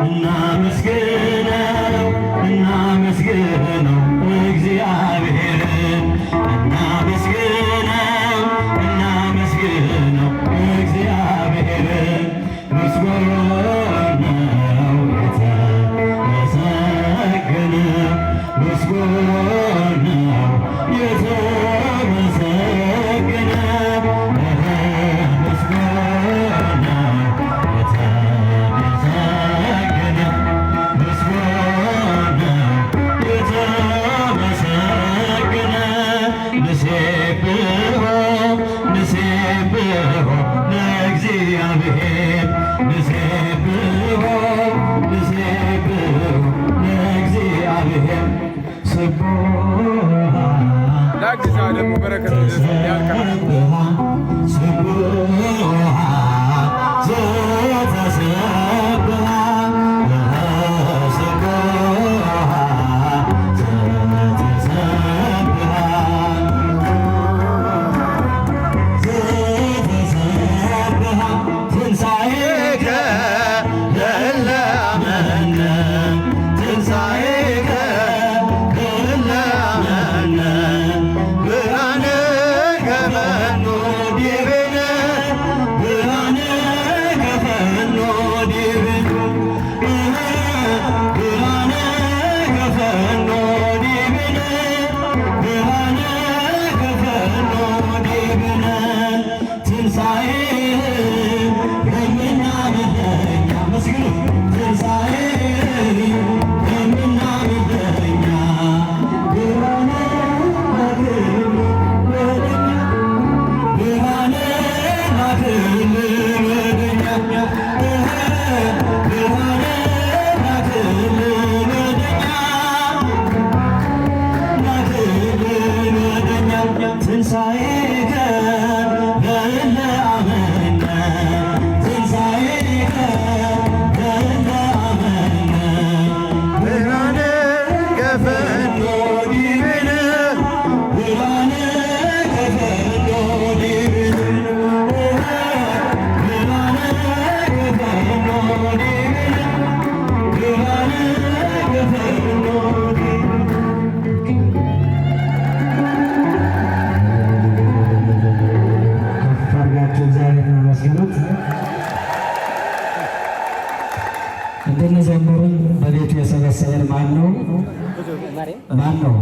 እናመስግነው እናመስግነው እግዚአብሔርን እናመስግነው እናመስግነው እግዚአብሔርን ምስጉን ነው የተመሰገነ ምስጉን ነው የተመሰገነ ደግሞ በረከት ያልቃል። እንድንዘምርን በቤቱ የሰበሰበን ማን ነው? ማን ነው?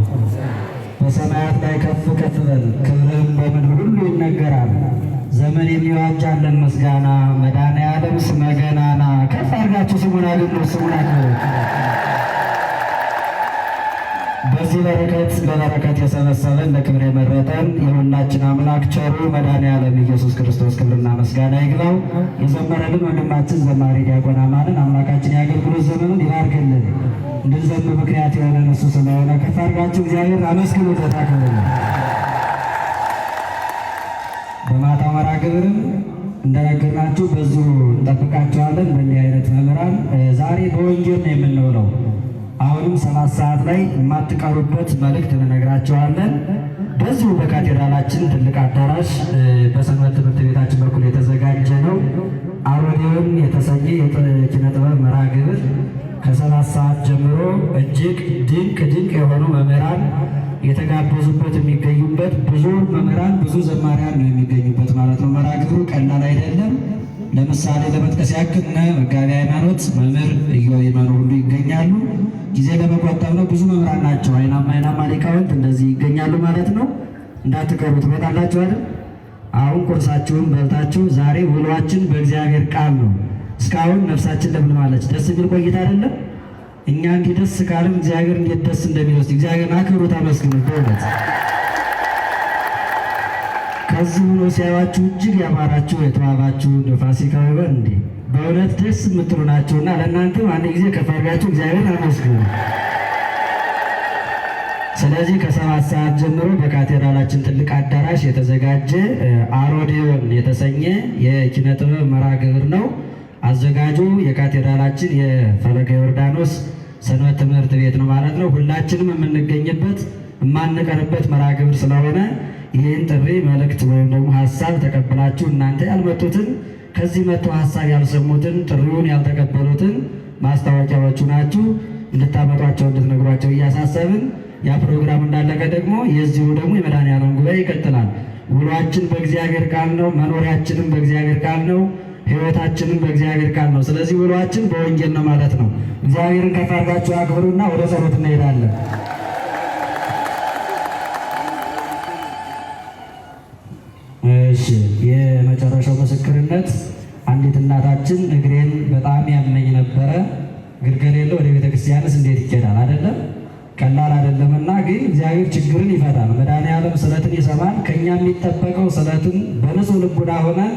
በሰማያት ላይ ከፍ ከፍ በል፣ ክብርህም በምድር ሁሉ ይነገራል። ዘመን የሚዋጃለን ምስጋና፣ መድኃኔዓለም ስመ ገናና። ከፍ አድርጋችሁ ስሙን አግኑ፣ ስሙን አክብሩ። በዚህ በበረከት የሰበሰበን ለክብር የመረጠን የሁላችን አምላክ ቸሩ መድኃኔዓለም ኢየሱስ ክርስቶስ ክብርና ምስጋና ይግባው። የዘመረልን ወንድማችን ዘማሪ ዲያቆን አማንን አምላካችን የአገልግሎት ዘመኑን ይባርክልን። እንድንዘምር ምክንያት የሆነን እሱ ስለሆነ ከፍ አድርጋችሁ እግዚአብሔር አመስግኑ። ተታከሉ። በማታው መርሐ ግብርም እንደነገርናችሁ በዚሁ እንጠብቃችኋለን። በእንዲህ አይነት መምህራን ዛሬ በወንጌል ነው የምንውለው። አሁንም 7 ሰዓት ላይ የማትቀሩበት መልእክት እንነግራቸዋለን። በዚሁ በካቴድራላችን ትልቅ አዳራሽ በሰንበት ትምህርት ቤታችን በኩል የተዘጋጀ ነው። አሮጌውን የተሰኘ የኪነ ጥበብ መርሐ ግብር ከ7 ሰዓት ጀምሮ እጅግ ድንቅ የሆኑ መምህራን የተጋበዙበት የሚገኙበት ብዙ መምህራን ብዙ ዘማሪያን ነው የሚገኙበት ማለት ነው። መርሐ ግብሩ ቀላል አይደለም። ለምሳሌ ለመጥቀስ ያክል መጋቢ ሃይማኖት መምህር ኢዮብ ይመኑ ሁሉ ይገኛሉ። ጊዜ ለመቆጠብ ነው። ብዙ መምህራን ናቸው። አይናማ ሊቃውንት እንደዚህ ይገኛሉ ማለት ነው። እንዳትቀሩ ትመጣላችሁ አይደል? አሁን ቁርሳችሁን በልታችሁ ዛሬ ውሏችን በእግዚአብሔር ቃል ነው። እስካሁን ነፍሳችን ለምን ማለች ደስ የሚል ቆይታ አይደለም? እኛ እንዲህ ደስ ካለም እግዚአብሔር እንዴት ደስ እንደሚወስድ እግዚአብሔርን አክብሩት፣ አመስግኑት። በእውነት ከዚህ ሆኖ ሲያዩአችሁ እጅግ ያማራችሁ የተዋባችሁ እንደ ፋሲካ ወይበን እንዴ በእውነት ደስ የምትሉ ናቸውና ለእናንተም አንድ ጊዜ ከፍ አድርጋችሁ እግዚአብሔርን አመስግኑ። ስለዚህ ከ7 ሰዓት ጀምሮ በካቴድራላችን ትልቅ አዳራሽ የተዘጋጀ አሮዴዮን የተሰኘ የኪነ ጥበብ መርሐ ግብር ነው። አዘጋጁ የካቴድራላችን የፈለገ ዮርዳኖስ ሰንበት ትምህርት ቤት ነው ማለት ነው። ሁላችንም የምንገኝበት የማንቀርበት መርሐ ግብር ስለሆነ ይህን ጥሪ መልእክት ወይም ደግሞ ሀሳብ ተቀብላችሁ እናንተ ያልመጡትን ከዚህ መጥተው ሀሳብ ያልሰሙትን ጥሪውን ያልተቀበሉትን ማስታወቂያዎቹ ናችሁ እንድታመጧቸው እንድትነግሯቸው እያሳሰብን ያ ፕሮግራም እንዳለቀ ደግሞ የዚሁ ደግሞ የመድኃኔዓለም ጉባኤ ይቀጥላል። ውሏችን በእግዚአብሔር ቃል ነው። መኖሪያችንም በእግዚአብሔር ቃል ነው። ሕይወታችንም በእግዚአብሔር ቃል ነው። ስለዚህ ውሏችን በወንጌል ነው ማለት ነው። እግዚአብሔርን ከፍ አድርጋችሁ አክብሩና ወደ ጸሎት እንሄዳለን። እሺ፣ የመጨረሻው ምስክርነት አንዲት እናታችን እግሬን በጣም ያመኝ ነበረ። እግር ከሌለ ወደ ቤተክርስቲያንስ እንዴት ይኬዳል? አይደለም ቀላል አይደለምና፣ ግን እግዚአብሔር ችግርን ይፈታል። መድኃኔዓለም ስለትን ይሰማል። ከኛ የሚጠበቀው ስለትን በንጹህ ልቡና ሆነን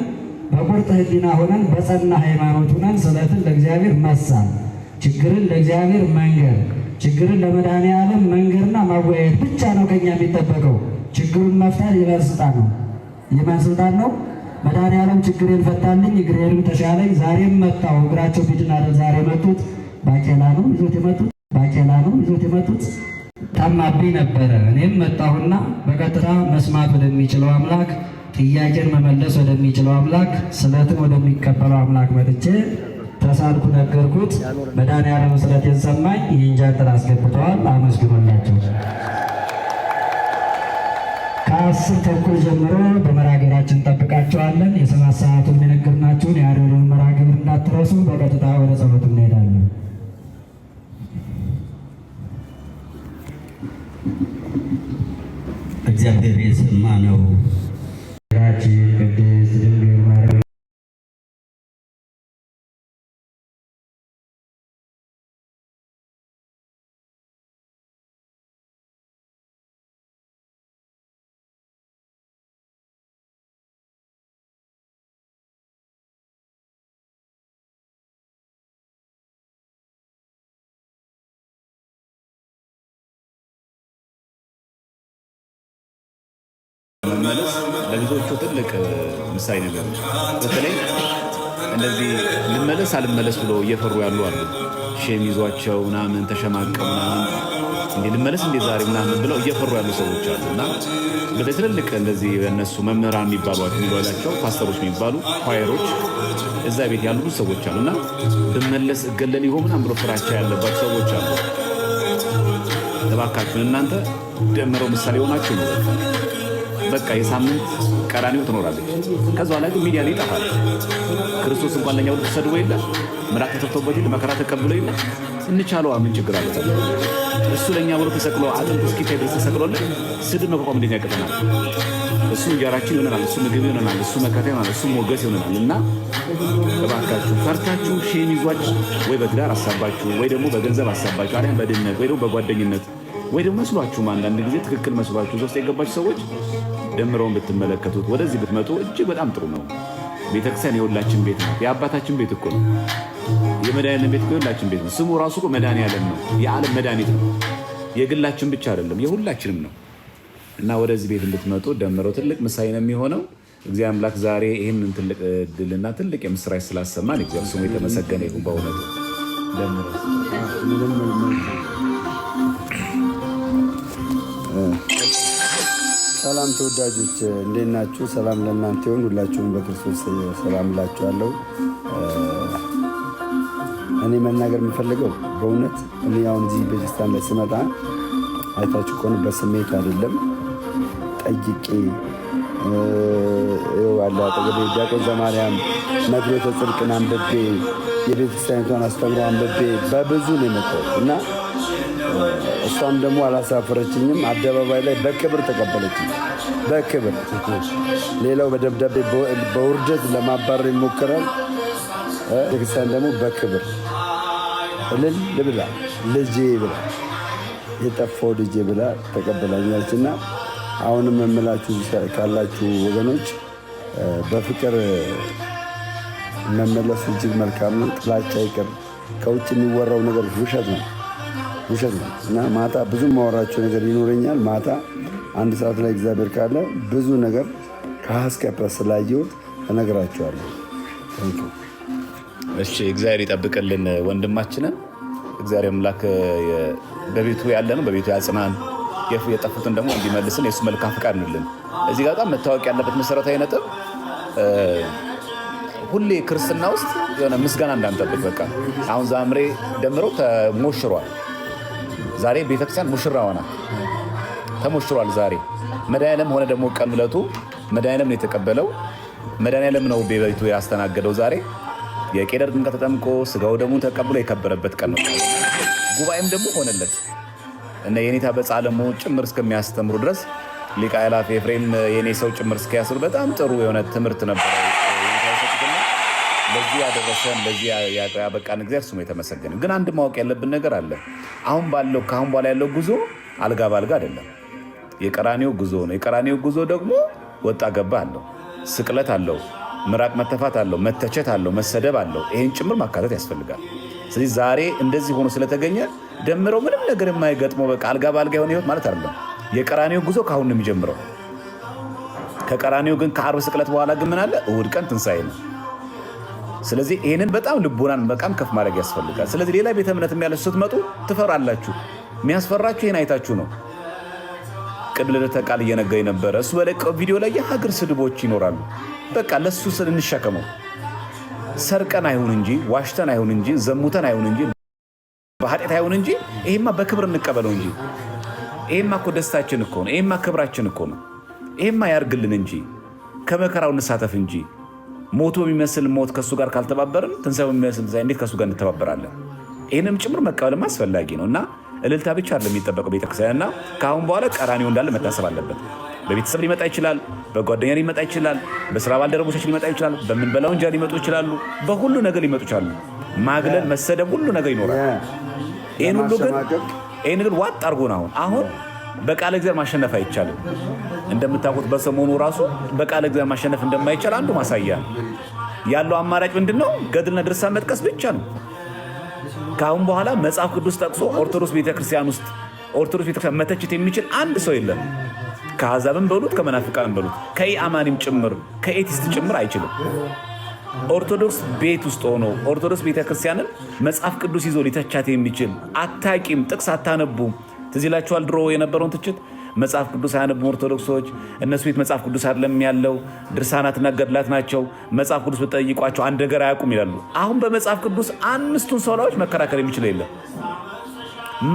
በቁርጥ ሕሊና ሆነን በጸና ሃይማኖት ሆነን ስለትን ለእግዚአብሔር መሳል፣ ችግርን ለእግዚአብሔር መንገር፣ ችግርን ለመድኃኔዓለም መንገርና ማወያየት ብቻ ነው ከኛ የሚጠበቀው። ችግሩን መፍታት የማን ስልጣን ነው? የማን ስልጣን ነው? መድኃኔዓለም ችግሬን ፈታልኝ፣ እግሬንም ተሻለኝ። ዛሬም መጣሁ። እግራቸው ቢድን አይደል ዛሬ መጡት። ባቄላ ነው ይዞት የመጡት፣ ባቄላ ነው ይዞት የመጡት። ታማብኝ ነበረ። እኔም መጣሁና በቀጥታ መስማት ወደሚችለው አምላክ፣ ጥያቄን መመለስ ወደሚችለው አምላክ፣ ስለትን ወደሚቀበለው አምላክ መጥቼ ተሳልኩ፣ ነገርኩት። መድኃኔዓለም ስለቴን ሰማኝ። ይህን ጃንጥላ አስገብተዋል። አመስግኖላቸው። ከ10 ተኩል ጀምሮ በመርሃ ግብራችን እንጠብቃቸዋለን። የ7 ሰዓቱን የነገርናችሁን የአርዮን መርሃ ግብር እንዳትረሱ። በቀጥታ ወደ ጸሎት እንሄዳለን። እግዚአብሔር የሰማነው ራችን ቅድስት ድንግል ማርያም መመለስ ለብዙዎቹ ትልቅ ምሳሌ ነገር ነው። በተለይ እንደዚህ ልመለስ አልመለስ ብሎ እየፈሩ ያሉ አሉ። ሼም ይዟቸው ምናምን ተሸማቀው ምናምን እንዴ ልመለስ እንዴ ዛሬ ምናምን ብለው እየፈሩ ያሉ ሰዎች አሉ። እና በተለይ ትልልቅ እንደዚህ በእነሱ መምህራን የሚባሏቸው ፓስተሮች የሚባሉ ኳየሮች እዛ ቤት ያሉ ሰዎች አሉ። እና ብመለስ እገለል ይሆን ምናምን ብሎ ፍራቻ ያለባቸው ሰዎች አሉ። እባካችሁን እናንተ ደምረው ምሳሌ ሆናችሁ ነው በቃ የሳምንት ቀራኒው ትኖራለች። ከዛ በኋላ ግን ሚዲያ ላይ ይጠፋል። ክርስቶስ እንኳን ለኛ ወደ ተሰድቦ የለ ምራቅ ተተፍቶበት የለ መከራ ተቀብሎ የለ እንቻለዋ ምን ችግር አለ? እሱ ለኛ ወደ ተሰቅሎ አጥንት እስኪታይ ድረስ ተሰቅሎልን ስድብ መቋቋም እንዴት ያቅተናል? እሱ እንጀራችን ይሆነናል፣ እሱ ምግብ ይሆነናል፣ እሱ መከታ ይሆናል፣ እሱ ሞገስ ይሆነናል። እና እባካችሁ ፈርታችሁ ሼም ይዟችሁ ወይ በትዳር አሳባችሁ ወይ ደግሞ በገንዘብ አሳባችሁ አሊያም በድህነት ወይ ደግሞ በጓደኝነት ወይ ደግሞ መስሏችሁም አንዳንድ ጊዜ ትክክል መስሏችሁ ውስጥ የገባችሁ ሰዎች ደምረውን ብትመለከቱት ወደዚህ ብትመጡ እጅግ በጣም ጥሩ ነው። ቤተክርስቲያን የሁላችን ቤት ነው። የአባታችን ቤት እኮ ነው። የመድኃኒዓለም ቤት እኮ የሁላችን ቤት ነው። ስሙ ራሱ እኮ መድኃኒዓለም ነው። የዓለም መድኃኒት ነው። የግላችን ብቻ አይደለም፣ የሁላችንም ነው። እና ወደዚህ ቤት እንድትመጡ ደምረው ትልቅ ምሳሌ ነው የሚሆነው። እግዚአብሔር አምላክ ዛሬ ይህንን ትልቅ ድልና ትልቅ የምስራች ስላሰማን እግዚአብሔር ስሙ የተመሰገነ ይሁን። በእውነቱ ደምረው ሰላም ተወዳጆች እንዴት ናችሁ? ሰላም ለእናንተ ይሁን። ሁላችሁም በክርስቶስ ሰላም እላችኋለሁ። እኔ መናገር የምፈልገው በእውነት እኔ አሁን እዚህ ቤተክርስቲያን ላይ ስመጣ አይታችሁ ከሆነ በስሜት አይደለም ጠይቄ አለ አጠገቤ ዲያቆን ዘማርያም መክብበ ጽድቅን አንብቤ የቤተክርስቲያኒቷን አስተምሮ አንብቤ በብዙ ነው የመጣው እና እሷም ደግሞ አላሳፈረችኝም። አደባባይ ላይ በክብር ተቀበለችኝ። በክብር ሌላው በደብዳቤ በውርደት ለማባረር ይሞክራል። ቤተክርስቲያን ደግሞ በክብር እልል ብላ ልጄ ብላ የጠፋው ልጄ ብላ ተቀበላኛለች። እና አሁንም የምላችሁ ካላችሁ ወገኖች በፍቅር መመለስ እጅግ መልካም ነው። ጥላቻ ይቅር። ከውጭ የሚወራው ነገር ውሸት ነው እና ማታ ብዙ ማወራቸው ነገር ይኖረኛል። ማታ 1 ሰዓት ላይ እግዚአብሔር ካለ ብዙ ነገር ከሀስከፐ ስላየሁት እነግራቸዋለሁ። እሺ፣ እግዚአብሔር ይጠብቅልን ወንድማችንን። እግዚአብሔር አምላክ በቤቱ ያለ ነው፣ በቤቱ ያጽናን፣ የጠፉትን ደግሞ እንዲመልስን የእሱ መልካም ፍቃድ እንልን። እዚህ ጋር በጣም መታወቅ ያለበት መሰረታዊ ነጥብ ሁሌ ክርስትና ውስጥ የሆነ ምስጋና እንዳንጠብቅ በቃ አሁን ዛምሬ ደምረው ተሞሽሯል። ዛሬ ቤተክርስቲያን ሙሽራ ሆና ተሞሽሯል። ዛሬ መድኃኒዓለም ሆነ ደግሞ ቀን ዕለቱ መድኃኒዓለም ነው የተቀበለው። መድኃኒዓለም ነው ቤቱ ያስተናገደው። ዛሬ የቄደር ጥምቀት ተጠምቆ ስጋው ደግሞ ተቀብሎ የከበረበት ቀን ነው። ጉባኤም ደግሞ ሆነለት እና የኔታ በጻለሙ ጭምር እስከሚያስተምሩ ድረስ ሊቀ አእላፍ ኤፍሬም የኔ ሰው ጭምር እስኪያስሩ በጣም ጥሩ የሆነ ትምህርት ነበር። ለዚህ ያደረሰን ለዚህ ያበቃን እግዚአብሔር ስሙ የተመሰገነ። ግን አንድ ማወቅ ያለብን ነገር አለ። አሁን ከአሁን በኋላ ያለው ጉዞ አልጋ ባልጋ አይደለም። የቀራኔው ጉዞ ነው። የቀራኔው ጉዞ ደግሞ ወጣ ገባ አለው፣ ስቅለት አለው፣ ምራቅ መተፋት አለው፣ መተቸት አለው፣ መሰደብ አለው። ይሄን ጭምር ማካተት ያስፈልጋል። ስለዚህ ዛሬ እንደዚህ ሆኖ ስለተገኘ ደምረው ምንም ነገር የማይገጥመው በቃ አልጋ ባልጋ የሆነ ህይወት ማለት አይደለም። የቀራኔው ጉዞ ከአሁን ነው የሚጀምረው። ከቀራኔው ግን ከዓርብ ስቅለት በኋላ ግን ምን አለ? እሑድ ቀን ትንሣኤ ነው። ስለዚህ ይህንን በጣም ልቦናን በጣም ከፍ ማድረግ ያስፈልጋል። ስለዚህ ሌላ ቤተ እምነት ያላችሁ ስትመጡ ትፈራላችሁ። የሚያስፈራችሁ ይህን አይታችሁ ነው። ቅድም ልደተ ቃል እየነገረኝ ነበረ። እሱ በለቀው ቪዲዮ ላይ የሀገር ስድቦች ይኖራሉ። በቃ ለሱ ስል እንሸከመው። ሰርቀን አይሁን እንጂ ዋሽተን አይሁን እንጂ ዘሙተን አይሁን እንጂ በኃጢአት አይሁን እንጂ ይሄማ በክብር እንቀበለው እንጂ ይሄማ እኮ ደስታችን እኮ ነው። ይሄማ ክብራችን እኮ ነው። ይሄማ ያርግልን እንጂ ከመከራው እንሳተፍ እንጂ ሞቶ የሚመስል ሞት ከሱ ጋር ካልተባበርን ትንሣኤው የሚመስል እንዴት ከሱ ጋር እንተባበራለን? ይህንም ጭምር መቀበልም አስፈላጊ ነው እና እልልታ ብቻ አይደለም የሚጠበቀው ቤተክርስቲያንና ከአሁን በኋላ ቀራኒው እንዳለ መታሰብ አለበት። በቤተሰብ ሊመጣ ይችላል፣ በጓደኛ ሊመጣ ይችላል፣ በስራ ባልደረቦቻችን ሊመጣ ይችላል፣ በምንበላው እንጀራ ሊመጡ ይችላሉ፣ በሁሉ ነገር ሊመጡ ይችላሉ። ማግለል፣ መሰደብ፣ ሁሉ ነገር ይኖራል። ይህን ግን ዋጥ አድርጎን አሁን በቃለ እግዚአብሔር ማሸነፍ አይቻልም። እንደምታውቁት በሰሞኑ ራሱ በቃለ እግዚአብሔር ማሸነፍ እንደማይቻል አንዱ ማሳያ ያለው አማራጭ ምንድነው? ገድልና ድርሳን መጥቀስ ብቻ ነው። ከአሁን በኋላ መጽሐፍ ቅዱስ ጠቅሶ ኦርቶዶክስ ቤተክርስቲያን ውስጥ ኦርቶዶክስ ቤተክርስቲያን መተችት የሚችል አንድ ሰው የለም። ከአሕዛብም በሉት ከመናፍቃንም በሉት ከኢአማኒም ጭምር ከኤቲስት ጭምር አይችልም። ኦርቶዶክስ ቤት ውስጥ ሆኖ ኦርቶዶክስ ቤተክርስቲያንን መጽሐፍ ቅዱስ ይዞ ሊተቻት የሚችል አታቂም፣ ጥቅስ አታነቡም። ትዝ ይላችኋል ድሮ የነበረውን ትችት። መጽሐፍ ቅዱስ አያነቡም ኦርቶዶክሶች፣ እነሱ ቤት መጽሐፍ ቅዱስ አይደለም ያለው፣ ድርሳናትና ገድላት ናቸው፣ መጽሐፍ ቅዱስ ብትጠይቋቸው አንድ ነገር አያውቁም ይላሉ። አሁን በመጽሐፍ ቅዱስ አምስቱን ሶላዎች መከራከር የሚችል የለም፣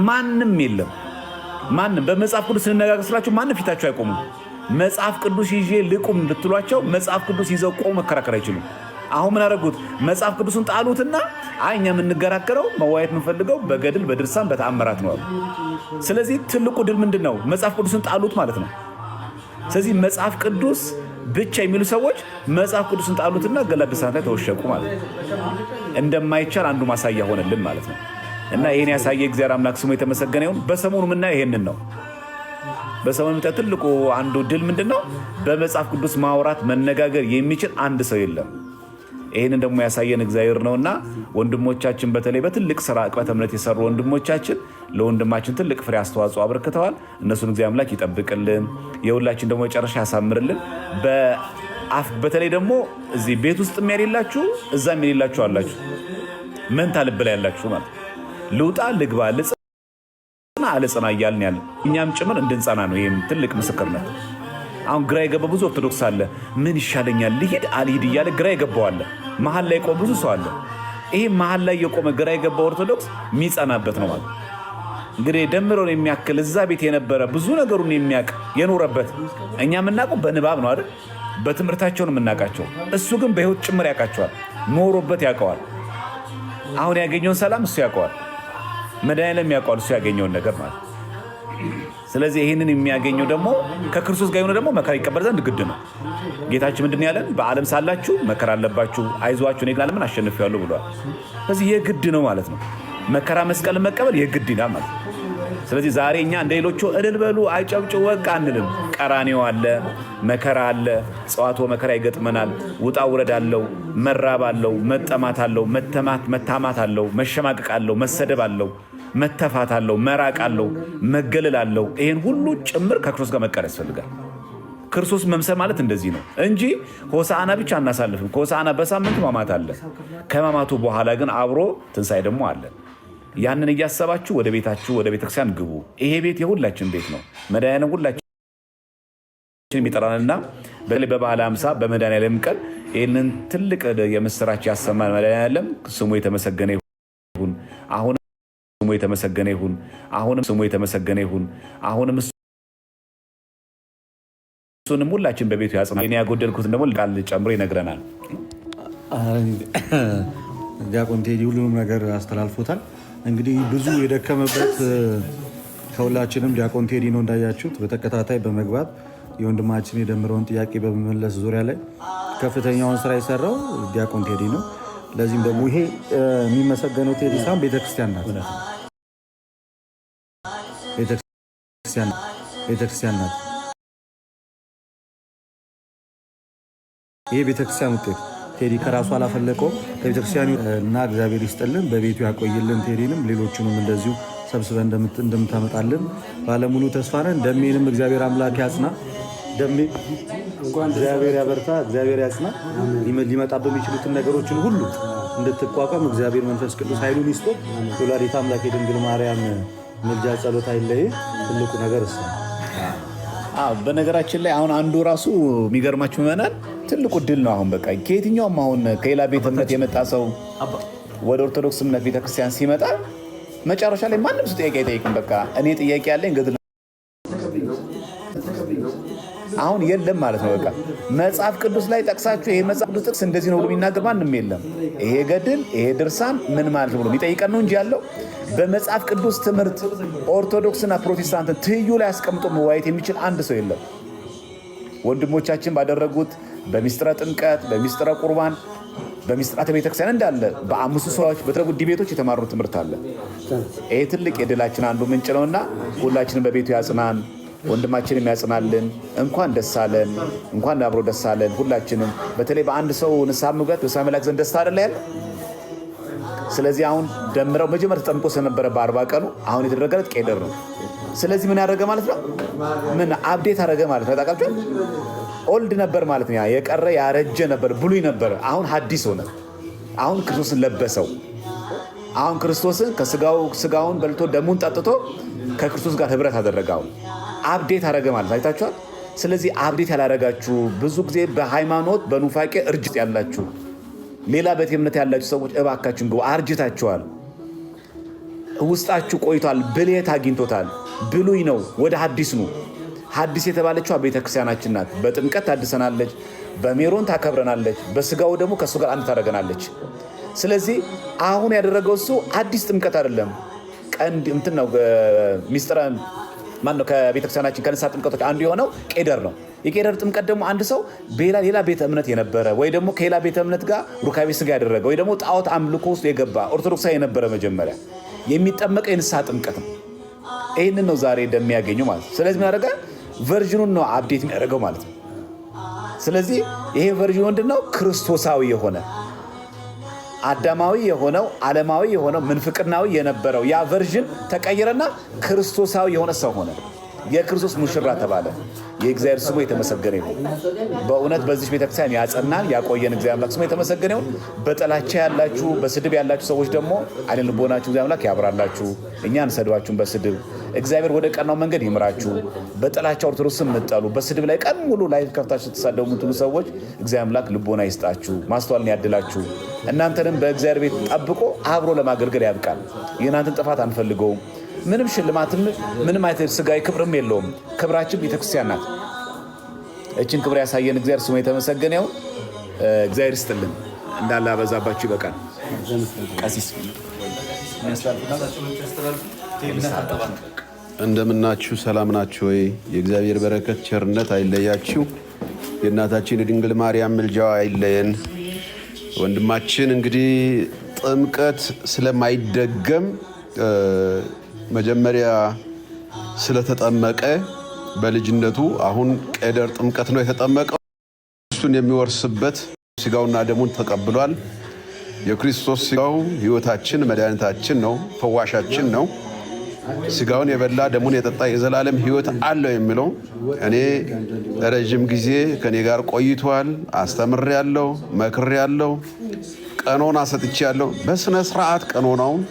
ማንም የለም። ማንም በመጽሐፍ ቅዱስ ስንነጋገር ስላቸው ማንም ፊታቸው አይቆሙም። መጽሐፍ ቅዱስ ይዤ ልቁም ብትሏቸው መጽሐፍ ቅዱስ ይዘው ቆሙ መከራከር አይችሉም። አሁን ምን አደረጉት? መጽሐፍ ቅዱስን ጣሉትና እኛ የምንገራከረው መዋየት የምንፈልገው በገድል በድርሳን በተአምራት ነው አሉ። ስለዚህ ትልቁ ድል ምንድን ነው? መጽሐፍ ቅዱስን ጣሉት ማለት ነው። ስለዚህ መጽሐፍ ቅዱስ ብቻ የሚሉ ሰዎች መጽሐፍ ቅዱስን ጣሉትና ገድላት ድርሳናት ላይ ተወሸቁ ማለት ነው። እንደማይቻል አንዱ ማሳያ ሆነልን ማለት ነው። እና ይህን ያሳየ እግዚአብሔር አምላክ ስሙ የተመሰገነ ይሁን። በሰሞኑ የምናየው ይሄንን ነው። በሰሞኑ ትልቁ አንዱ ድል ምንድን ነው? በመጽሐፍ ቅዱስ ማውራት መነጋገር የሚችል አንድ ሰው የለም። ይህንን ደግሞ ያሳየን እግዚአብሔር ነውና ወንድሞቻችን በተለይ በትልቅ ስራ ዕቅበተ እምነት የሰሩ ወንድሞቻችን ለወንድማችን ትልቅ ፍሬ አስተዋጽኦ አበርክተዋል። እነሱን እግዚአብሔር አምላክ ይጠብቅልን፣ የሁላችን ደግሞ መጨረሻ ያሳምርልን። በተለይ ደግሞ እዚህ ቤት ውስጥ የሌላችሁ እዛም የሌላችሁ አላችሁ፣ መንታ ልብ ላይ ያላችሁ ማለት ልውጣ ልግባ ልጽና አልጽና እያልን ያለ እኛም ጭምር እንድንጸና ነው። ይህም ትልቅ ምስክርነት። አሁን ግራ የገባ ብዙ ኦርቶዶክስ አለ። ምን ይሻለኛል ልሂድ አልሂድ እያለ ግራ የገባው አለ። መሀል ላይ ቆም ብዙ ሰው አለ። ይሄ መሀል ላይ የቆመ ግራ የገባው ኦርቶዶክስ የሚጸናበት ነው ማለት እንግዲህ ደምረውን የሚያክል እዛ ቤት የነበረ ብዙ ነገሩን የሚያውቅ የኖረበት እኛ የምናውቀው በንባብ ነው አይደል? በትምህርታቸውን የምናውቃቸው፣ እሱ ግን በህይወት ጭምር ያውቃቸዋል። ኖሮበት ያውቀዋል። አሁን ያገኘውን ሰላም እሱ ያውቀዋል። መድኃኒዓለም ያውቀዋል እሱ ያገኘውን ነገር ማለት። ስለዚህ ይህንን የሚያገኘው ደግሞ ከክርስቶስ ጋር የሆነ ደግሞ መከራ ይቀበል ዘንድ ግድ ነው። ጌታችን ምንድን ያለን? በዓለም ሳላችሁ መከራ አለባችሁ፣ አይዟችሁ እኔ ግን ዓለምን አሸንፌዋለሁ ብሏል። ስለዚህ የግድ ነው ማለት ነው። መከራ መስቀልን መቀበል የግድ ይላል ማለት ነው። ስለዚህ ዛሬ እኛ እንደ ሌሎቹ እልል በሉ አይጨብጭቡ ወቃ አንልም። ቀራኔው አለ፣ መከራ አለ፣ ጽዋቶ መከራ ይገጥመናል። ውጣ ውረድ አለው፣ መራብ አለው፣ መጠማት አለው፣ መታማት አለው፣ መሸማቀቅ አለው፣ መሰደብ አለው፣ መተፋት አለው፣ መራቅ አለው፣ መገለል አለው። ይሄን ሁሉ ጭምር ከክርስቶስ ጋር መቀር ያስፈልጋል። ክርስቶስ መምሰል ማለት እንደዚህ ነው እንጂ ሆሳዕና ብቻ አናሳልፍም። ከሆሳዕና በሳምንቱ ማማት አለ። ከማማቱ በኋላ ግን አብሮ ትንሣኤ ደግሞ አለ። ያንን እያሰባችሁ ወደ ቤታችሁ ወደ ቤተክርስቲያን ግቡ። ይሄ ቤት የሁላችን ቤት ነው። መድኃኒዓለም ሁላችን የሚጠራንና በበዓለ ሃምሳ በመድኃኒዓለም ቀን ይህንን ትልቅ የምስራች ያሰማን መድኃኔዓለም ስሙ የተመሰገነ ይሁን። አሁንም ስሙ የተመሰገነ ይሁን። አሁንም ስሙ የተመሰገነ ይሁን። አሁንም እሱንም ሁላችን በቤቱ ያጽናል። እኔ ያጎደልኩትን ደግሞ ቃል ጨምሮ ይነግረናል። ዲያቆን ቴዲ ሁሉንም ነገር አስተላልፎታል። እንግዲህ ብዙ የደከመበት ከሁላችንም ዲያቆን ቴዲ ነው። እንዳያችሁት በተከታታይ በመግባት የወንድማችን የደምረውን ጥያቄ በመመለስ ዙሪያ ላይ ከፍተኛውን ስራ የሰራው ዲያቆን ቴዲ ነው። ለዚህም ደግሞ ይሄ የሚመሰገነው ቴዲ ሳይሆን ቤተክርስቲያን ናት። ቤተክርስቲያን ናት። ይሄ ቤተክርስቲያን ውጤት ቴዲ ከራሱ አላፈለቀው ከቤተክርስቲያኑ እና እግዚአብሔር ይስጥልን፣ በቤቱ ያቆይልን። ቴዲንም ሌሎቹንም እንደዚሁ ሰብስበን እንደምታመጣልን ባለሙሉ ተስፋ ነን። ደሜንም እግዚአብሔር አምላክ ያጽና። ደሜ እንኳን እግዚአብሔር ያበርታ፣ እግዚአብሔር ያጽና። ሊመጣ በሚችሉትን ነገሮችን ሁሉ እንድትቋቋም እግዚአብሔር መንፈስ ቅዱስ ኃይሉን ይስጦ። ወላዲተ አምላክ የድንግል ማርያም ምልጃ ጸሎት አይለይ። ትልቁ ነገር እሱ። በነገራችን ላይ አሁን አንዱ ራሱ የሚገርማችሁ ምዕመናን ትልቁ ድል ነው። አሁን በቃ ከየትኛውም አሁን ከሌላ ቤተ እምነት የመጣ ሰው ወደ ኦርቶዶክስ እምነት ቤተክርስቲያን ሲመጣ መጨረሻ ላይ ማንም ሰው ጥያቄ አይጠይቅም። በቃ እኔ ጥያቄ ያለኝ ገድል አሁን የለም ማለት ነው። በቃ መጽሐፍ ቅዱስ ላይ ጠቅሳችሁ ይሄ መጽሐፍ ቅዱስ ጥቅስ እንደዚህ ነው ብሎ የሚናገር ማንም የለም። ይሄ ገድል ይሄ ድርሳን ምን ማለት ነው ብሎ የሚጠይቀን ነው እንጂ ያለው በመጽሐፍ ቅዱስ ትምህርት ኦርቶዶክስና ፕሮቴስታንትን ትይዩ ላይ አስቀምጦ መዋየት የሚችል አንድ ሰው የለም። ወንድሞቻችን ባደረጉት በሚስጥረ ጥምቀት፣ በሚስጥረ ቁርባን፣ በሚስጥራተ ቤተክርስቲያን እንዳለ በአምስቱ ሰዎች በተደረጉት ዲቤቶች የተማሩ ትምህርት አለ። ይሄ ትልቅ የድላችን አንዱ ምንጭ ነውና ሁላችንም በቤቱ ያጽናን፣ ወንድማችንም ያጽናልን። እንኳን ደስ አለን፣ እንኳን አብሮ ደስ አለን ሁላችንም። በተለይ በአንድ ሰው ንስሐ መግባት በሰማይ መላእክት ዘንድ ደስታ አይደለ ያለ። ስለዚህ አሁን ደምረው መጀመሪያ ተጠምቆ ስለነበረ በ40 ቀኑ አሁን የተደረገለት ቄደር ነው። ስለዚህ ምን ያደረገ ማለት ነው? ምን አፕዴት አደረገ ማለት ነው? ታውቃላችሁ ኦልድ ነበር ማለት ነው። የቀረ ያረጀ ነበር፣ ብሉይ ነበር። አሁን ሐዲስ ሆነ። አሁን ክርስቶስን ለበሰው። አሁን ክርስቶስን ስጋውን በልቶ ደሙን ጠጥቶ ከክርስቶስ ጋር ህብረት አደረገ። አሁን አፕዴት አደረገ ማለት አይታችኋል። ስለዚህ አፕዴት ያላረጋችሁ ብዙ ጊዜ በሃይማኖት በኑፋቄ እርጅት ያላችሁ ሌላ ቤተ እምነት ያላችሁ ሰዎች እባካችሁን ግቡ። አርጅታችኋል። ውስጣችሁ ቆይቷል። ብልየት አግኝቶታል። ብሉይ ነው፣ ወደ ሐዲስ ነው። ሐዲስ የተባለችው ቤተክርስቲያናችን ናት። በጥምቀት ታድሰናለች፣ በሜሮን ታከብረናለች፣ በስጋው ደግሞ ከእሱ ጋር አንድ ታደርገናለች። ስለዚህ አሁን ያደረገው እሱ አዲስ ጥምቀት አይደለም። ቀንድ እንትን ነው ሚስጥረ ማነው ከቤተክርስቲያናችን ከንስሐ ጥምቀቶች አንዱ የሆነው ቄደር ነው። የቄደር ጥምቀት ደግሞ አንድ ሰው ሌላ ቤተ እምነት የነበረ ወይ ደግሞ ከሌላ ቤተ እምነት ጋር ሩካቤ ስጋ ያደረገ ወይ ደግሞ ጣዖት አምልኮ ውስጥ የገባ ኦርቶዶክሳዊ የነበረ መጀመሪያ የሚጠመቀው የንስሐ ጥምቀት ነው። ይህንን ነው ዛሬ እንደሚያገኙ ማለት ነው። ስለዚህ ምን ያደረገ ቨርዥኑን ነው አፕዴት የሚያደርገው ማለት ነው። ስለዚህ ይሄ ቨርዥኑ ምንድነው? ክርስቶሳዊ የሆነ አዳማዊ የሆነው ዓለማዊ የሆነው ምንፍቅናዊ የነበረው ያ ቨርዥን ተቀየረና ክርስቶሳዊ የሆነ ሰው ሆነ። የክርስቶስ ሙሽራ ተባለ። የእግዚአብሔር ስሙ የተመሰገነ ይሁን። በእውነት በዚህ ቤተክርስቲያን ያጸናን ያቆየን እግዚአብሔር አምላክ ስሙ የተመሰገነ ይሁን። በጥላቻ ያላችሁ በስድብ ያላችሁ ሰዎች ደግሞ አይነ ልቦናችሁ እግዚአብሔር አምላክ ያብራላችሁ። እኛ አንሰድባችሁም በስድብ እግዚአብሔር ወደ ቀናው መንገድ ይምራችሁ። በጥላቻ ኦርቶዶክስን የምትጠሉ በስድብ ላይ ቀን ሙሉ ላይ ከፍታችሁ ተሳደቡ የምትሉ ሰዎች እግዚአብሔር አምላክ ልቦና ይስጣችሁ፣ ማስተዋልን ያድላችሁ። እናንተንም በእግዚአብሔር ቤት ጠብቆ አብሮ ለማገልገል ያብቃል። የእናንተን ጥፋት አንፈልገውም። ምንም ሽልማትም ምንም አይነት ስጋዊ ክብርም የለውም። ክብራችን ቤተክርስቲያን ናት። እችን ክብር ያሳየን እግዚአብሔር ስሙ የተመሰገነ ይሁን። እግዚአብሔር ይስጥልን። እንዳለ አበዛባችሁ ይበቃል። ቀሲስ እንደምናችሁ ሰላም ናችሁ ወይ? የእግዚአብሔር በረከት ቸርነት አይለያችሁ። የእናታችን የድንግል ማርያም ምልጃዋ አይለየን። ወንድማችን እንግዲህ ጥምቀት ስለማይደገም መጀመሪያ ስለተጠመቀ በልጅነቱ አሁን ቄደር ጥምቀት ነው የተጠመቀው። እሱን የሚወርስበት ስጋውና ደሙን ተቀብሏል። የክርስቶስ ስጋው ሕይወታችን መድኃኒታችን ነው፣ ፈዋሻችን ነው። ስጋውን የበላ ደሙን የጠጣ የዘላለም ሕይወት አለው የሚለው እኔ ረጅም ጊዜ ከኔ ጋር ቆይቷል። አስተምሬያለሁ፣ መክሬያለሁ፣ ቀኖና ሰጥቼያለሁ። በስነ ስርዓት ቀኖናውን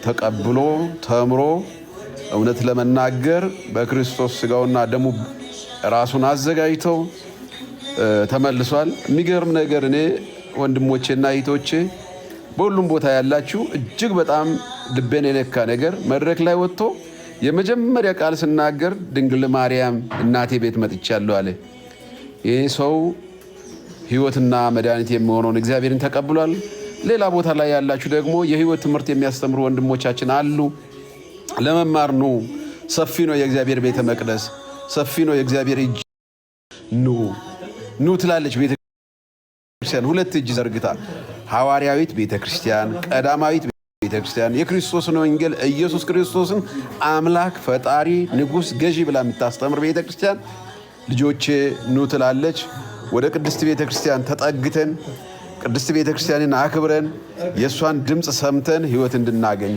ተቀብሎ ተምሮ እውነት ለመናገር በክርስቶስ ስጋውና ደሙ ራሱን አዘጋጅተው ተመልሷል። የሚገርም ነገር እኔ ወንድሞቼና እህቶቼ በሁሉም ቦታ ያላችሁ እጅግ በጣም ልቤን የነካ ነገር መድረክ ላይ ወጥቶ የመጀመሪያ ቃል ስናገር ድንግል ማርያም እናቴ ቤት መጥቻለሁ አለ። ይህ ሰው ሕይወትና መድኃኒት የሚሆነውን እግዚአብሔርን ተቀብሏል። ሌላ ቦታ ላይ ያላችሁ ደግሞ የሕይወት ትምህርት የሚያስተምሩ ወንድሞቻችን አሉ። ለመማር ኑ። ሰፊ ነው የእግዚአብሔር ቤተ መቅደስ፣ ሰፊ ነው የእግዚአብሔር እጅ። ኑ ትላለች ቤተክርስቲያን ሁለት እጅ ዘርግታ። ሐዋርያዊት ቤተክርስቲያን፣ ቀዳማዊት ቤተክርስቲያን የክርስቶስን ወንጌል ኢየሱስ ክርስቶስን አምላክ ፈጣሪ ንጉሥ ገዢ ብላ የምታስተምር ቤተክርስቲያን ልጆቼ ኑ ትላለች። ወደ ቅድስት ቤተክርስቲያን ተጠግተን ቅድስት ቤተክርስቲያንን አክብረን የእሷን ድምፅ ሰምተን ሕይወት እንድናገኝ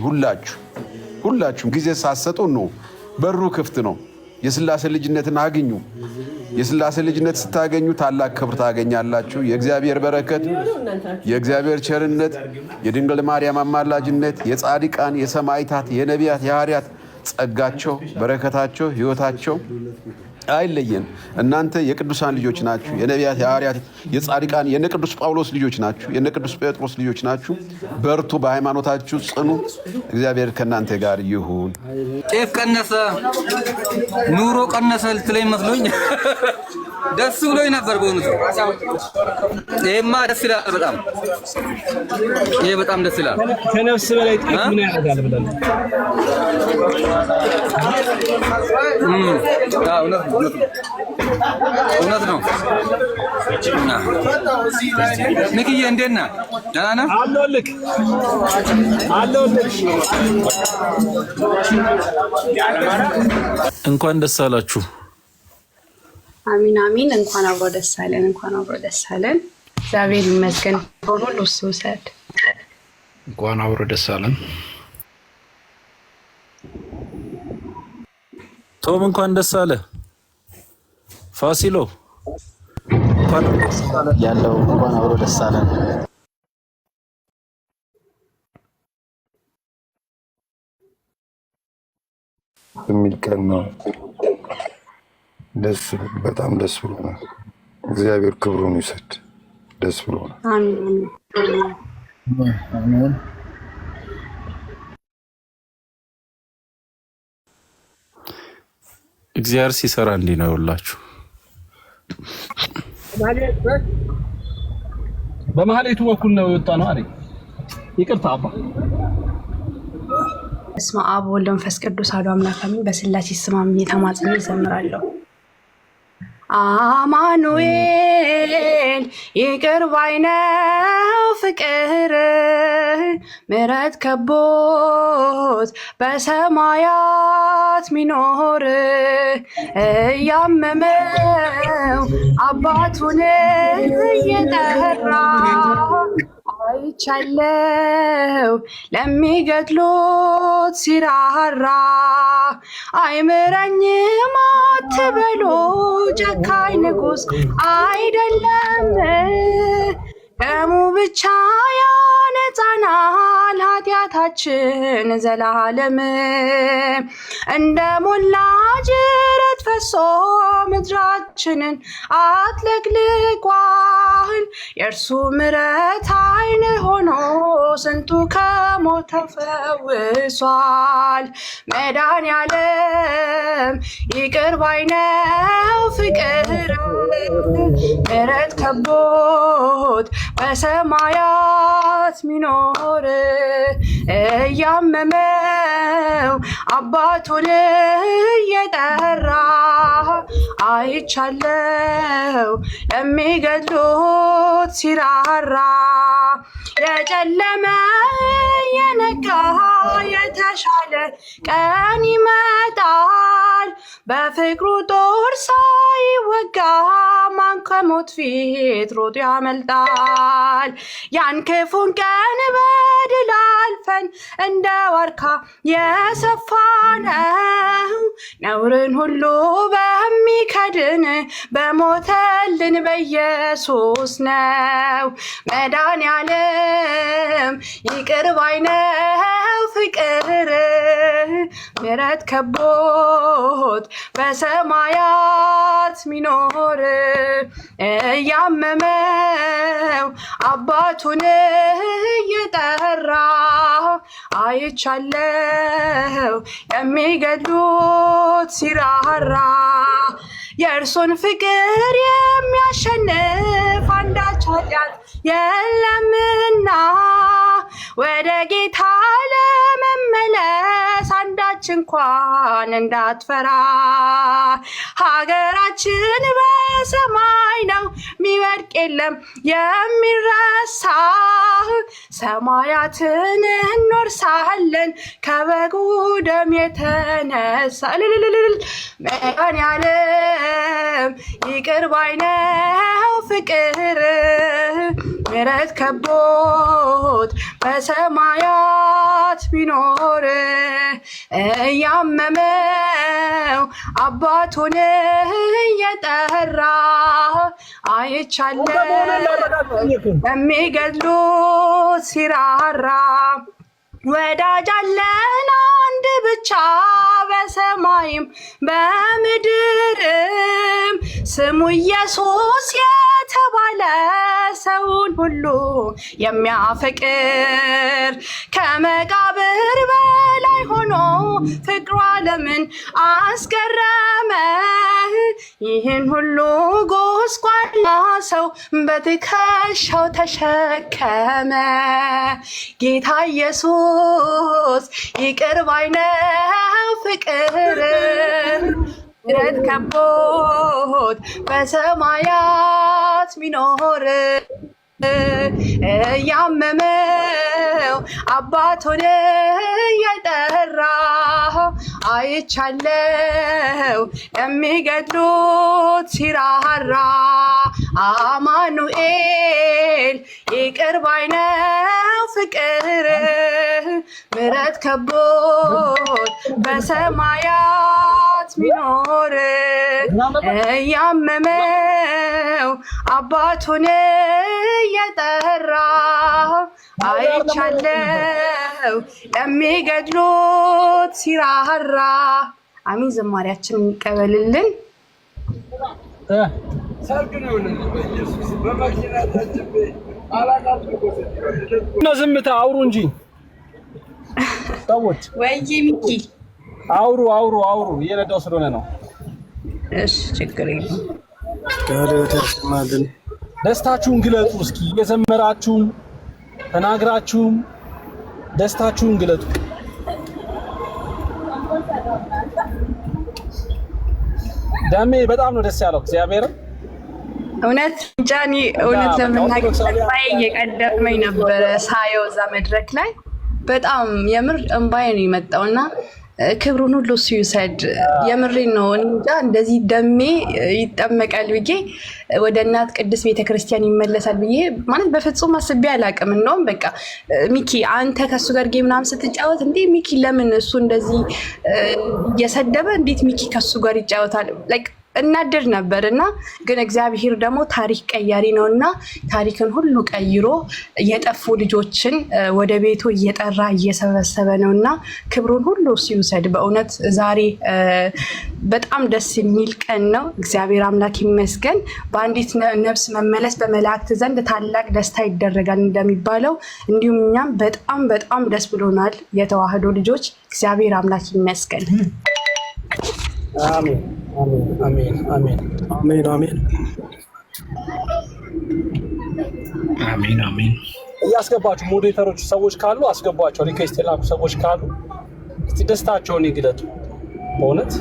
ሁላችሁም ጊዜ ሳሰጡ ነው። በሩ ክፍት ነው። የሥላሴ ልጅነትን አግኙ። የሥላሴ ልጅነት ስታገኙ ታላቅ ክብር ታገኛላችሁ። የእግዚአብሔር በረከት፣ የእግዚአብሔር ቸርነት፣ የድንግል ማርያም አማላጅነት፣ የጻድቃን፣ የሰማዕታት፣ የነቢያት፣ የሐዋርያት ጸጋቸው፣ በረከታቸው፣ ሕይወታቸው አይለየን። እናንተ የቅዱሳን ልጆች ናችሁ። የነቢያት፣ የሐዋርያት፣ የጻድቃን የነ ቅዱስ ጳውሎስ ልጆች ናችሁ። የነ ቅዱስ ጴጥሮስ ልጆች ናችሁ። በርቱ፣ በሃይማኖታችሁ ጽኑ። እግዚአብሔር ከእናንተ ጋር ይሁን። ጤፍ ቀነሰ፣ ኑሮ ቀነሰ ልትለኝ መስሎኝ ደስ ብሎኝ ነበር። በእውነቱ ይሄማ ደስ ይላል። በጣም ይሄ በጣም ደስ ይላል። ከነፍስ በላይ ጤፍ ምን ያደርጋል ብለን እውነት ነው። ንክዬ እንዴት ነህ? ደህና ነህ? አለሁልህ። እንኳን ደስ አላችሁ። አሚን አሚን። እንኳን አብሮ ደስ አለን። እግዚአብሔር ይመስገን። ሁሉ እሱ ውሰድ። እንኳን አብሮ ደስ አለን። ቶም እንኳን ደስ አለ። ፋሲሎ እንኳን ያለው እንኳን አብሮ ደስ አለን። የሚል ቀን ነው። በጣም ደስ ብሎናል። እግዚአብሔር ክብሩን ይውሰድ። ደስ ብሎናል። አሜን። እግዚአብሔር ሲሰራ እንዲህ ነው ያላችሁ። በመሀሌቱ በኩል ነው የወጣ ነው አይደል? ይቅርታ አባ። በስመ አብ ወወልድ ወመንፈስ ቅዱስ አሐዱ አምላክ አሜን። በሥላሴ ስም አምኜ ተማጽኜ እዘምራለሁ። አማኑኤል ይቅር ባይ ነው ፍቅር፣ ምሕረት ከቦት በሰማያት ሚኖር፣ እያመመው አባቱን እየጠራ አይቻለው ለሚገድሉት ሲራራ፣ አይምረኝም አትበሉ ጨካኝ ንጉሥ አይደለም፣ ደሙ ብቻ ያነጻናል ኃጢአታችን ዘላለም። እንደ ሞላ ጅረት ፈሶ ምድራችንን አጥለቅልቋል፣ የእርሱ ምሕረት ዓይን ሆኖ ስንቱ ከሞት ተፈውሷል። መድኃኔዓለም ይቅር ባይ ነው ፍቅር፣ ምሕረት ከቦት በሰማያት ሚኖር፣ እያመመው አባቱን እየጠራ አይቻለው ለሚገድሉት ሲራራ፣ የጨለመ የነጋ የተሻለ ቀን ይመጣል፣ በፍቅሩ ጦር ሳይወጋ ማን ከሞት ፊት ሮጦ ያመልጣል። ያን ክፉን ቀን በድል አልፈን እንደ ዋርካ የሰፋነው ነውርን ሁሉ በሚከድን በሞተልን በኢየሱስ ነው። መድኃኔዓለም ይቅር ባይ ነው ፍቅር፣ ምሕረት ከቦት በሰማያት ሚኖር እያመመው አባቱን እየጠራ አይቻለው የሚገድሉት ሲራራ የእርሱን ፍቅር የሚያሸንፍ አንዳች ኃጢአት የለምና ወደ ጌታ ለመመለስ አንዳች እንኳን እንዳትፈራ። ሀገራችን በሰማይ ነው ሚወድቅ የለም የሚረሳ ሰማያትን እንወርሳለን ከበጉ ደም የተነሳ መድኃኔዓለም ይቅር ባይ ነው ፍቅር ምሕረት ከቦት በሰማያት ቢኖር እያመመው አባቱን እየጠራ አይቻለው የሚገድሉት ሲራራ ወዳጅ አለን አንድ ብቻ በሰማይም በምድርም ስሙ ኢየሱስ የተባለ ሰውን ሁሉ የሚያፈቅር ከመቃብር በላይ ሆኖ ፍቅሩ ዓለምን አስገረመ። ይህን ሁሉ ጎስቋላ ሰው በትከሻው ተሸከመ። ጌታ ኢየሱስ ይቅር ባይ ነው ፍቅር ምሕረት ከቦት በሰማያት ሚኖር እያመመው አባቱን እየጠራ አይቻለው የሚገድሉት ሲራራ አማኑኤል ይቅር ባይ ነው ፍቅር ምሕረት ከቦት በሰማያት ሚኖር እያመመው አባቱን እየጠራ አይቻለው የሚገድሉት ሲራራ። አሚን። ዝማሬያችን የሚቀበልልን ዝምታ አውሩ እንጂ ሰዎች ወይ ሚኪ አውሩ እየነዳው ስለሆነ ነው። እሺ ችግር የለም። ደስታችሁን ግለጡ እስኪ እየዘመራችሁም ተናግራችሁም ደስታችሁን ግለጡ። ደሜ በጣም ነው ደስ ያለው እግዚአብሔር እውነት ጃኒ እውነት ለመናገር እየቀደመኝ ነበረ ሳየው እዛ መድረክ ላይ በጣም የምር እንባዬ ነው የመጣውና ክብሩን ሁሉ እሱ ይውሰድ። የምሬን ነው። እንጃ እንደዚህ ደሜ ይጠመቃል ብዬ ወደ እናት ቅድስት ቤተክርስቲያን ይመለሳል ብዬ ማለት በፍጹም አስቤ አላውቅም። እንደውም በቃ ሚኪ አንተ ከሱ ጋር ጌም ምናምን ስትጫወት እንዴ ሚኪ ለምን እሱ እንደዚህ እየሰደበ እንዴት ሚኪ ከሱ ጋር ይጫወታል ላይክ እናድር ነበር እና ግን እግዚአብሔር ደግሞ ታሪክ ቀያሪ ነውና ታሪክን ሁሉ ቀይሮ የጠፉ ልጆችን ወደ ቤቱ እየጠራ እየሰበሰበ ነውና ክብሩን ሁሉ ሲውሰድ። በእውነት ዛሬ በጣም ደስ የሚል ቀን ነው። እግዚአብሔር አምላክ ይመስገን። በአንዲት ነፍስ መመለስ በመላእክት ዘንድ ታላቅ ደስታ ይደረጋል እንደሚባለው እንዲሁም እኛም በጣም ደስ ብሎናል የተዋህዶ ልጆች። እግዚአብሔር አምላክ ይመስገን። አሜን አሜን አሜን አሜን አሜን አሜን አሜን። እያስገባችሁ ሞዴሬተሮች ሰዎች ካሉ አስገቧቸው። ሪኩዌስት የላኩ ሰዎች ካሉ እስቲ ደስታቸውን ይግለጡ። በእውነት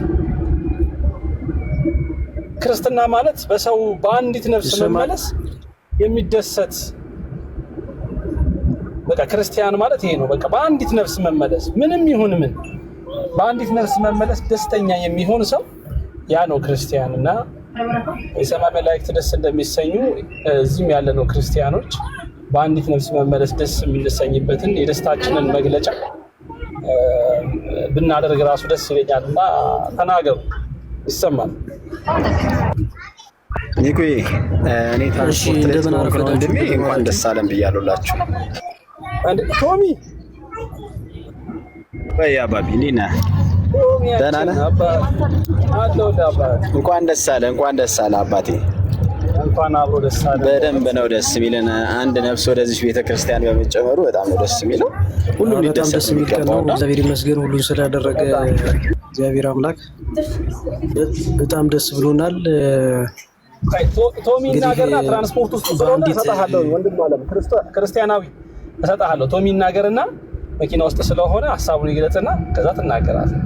ክርስትና ማለት በሰው በአንዲት ነፍስ መመለስ የሚደሰት በቃ ክርስቲያን ማለት ይሄ ነው። በቃ በአንዲት ነፍስ መመለስ ምንም ይሁን ምን በአንዲት ነፍስ መመለስ ደስተኛ የሚሆን ሰው ያ ነው ክርስቲያን። እና የሰማይ መላእክት ደስ እንደሚሰኙ እዚህም ያለነው ክርስቲያኖች በአንዲት ነፍስ መመለስ ደስ የምንሰኝበትን የደስታችንን መግለጫ ብናደርግ ራሱ ደስ ይለኛል። እና ተናገሩ፣ ይሰማል። ኒኩዬ እኔ ትራንስፖርት ላይ ተናገሩ ወንድሜ እንኳን ደስ አለን ብያለሁላችሁ። ቶሚ ወይ አባቢ እንዴት ነህ? ደህና ነህ? እንኳን ደስ አለ አባቴ። እንኳን አብሮ ደስ አለ። በደንብ ነው ደስ የሚለን። አንድ ነፍስ ወደዚህ ቤተክርስቲያን በመጨመሩ በጣም ነው ደስ የሚለው። ሁሉም ሊደሰት የሚገባው ነው። እግዚአብሔር ይመስገን ሁሉን ስላደረገ እግዚአብሔር አምላክ በጣም ደስ ብሎናል። ቶሚ ይናገርና ትራንስፖርት ውስጥ ስለሆነ እሰጥሃለሁ። ወንድም አለም ክርስቲያናዊ እሰጥሃለሁ። ቶሚ ይናገርና መኪና ውስጥ ስለሆነ ሀሳቡን ይገለጽና ከዛ ትናገራለህ።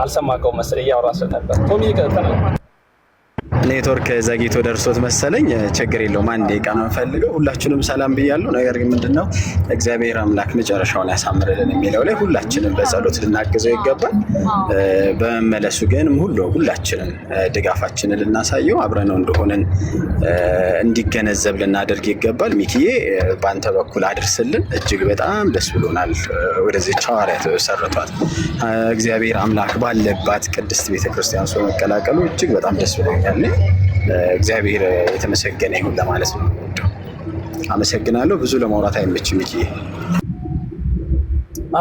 አልሰማከውም መሰለኝ እያወራህ ነበር። ቶሚ ይቀጥላል። ኔትወርክ ዘግይቶ ደርሶት መሰለኝ። ችግር የለውም። አንድ ደቂቃ ነው የምፈልገው። ሁላችንም ሰላም ብያለሁ። ነገር ግን ምንድነው እግዚአብሔር አምላክ መጨረሻውን ያሳምርልን የሚለው ላይ ሁላችንም በጸሎት ልናግዘው ይገባል። በመመለሱ ግን ሁላችንም ድጋፋችንን ልናሳየው አብረነው እንደሆነን እንዲገነዘብ ልናደርግ ይገባል። ሚኪዬ በአንተ በኩል አድርስልን። እጅግ በጣም ደስ ብሎናል። ወደዚህ ሐዋርያ ተሰርቷል። እግዚአብሔር አምላክ ባለባት ቅድስት ቤተክርስቲያን ሰው መቀላቀሉ እጅግ በጣም ደስ ብሎኛል። እግዚአብሔር የተመሰገነ ይሁን ለማለት ነው። አመሰግናለሁ። ብዙ ለማውራት አይመችም ሚኪ።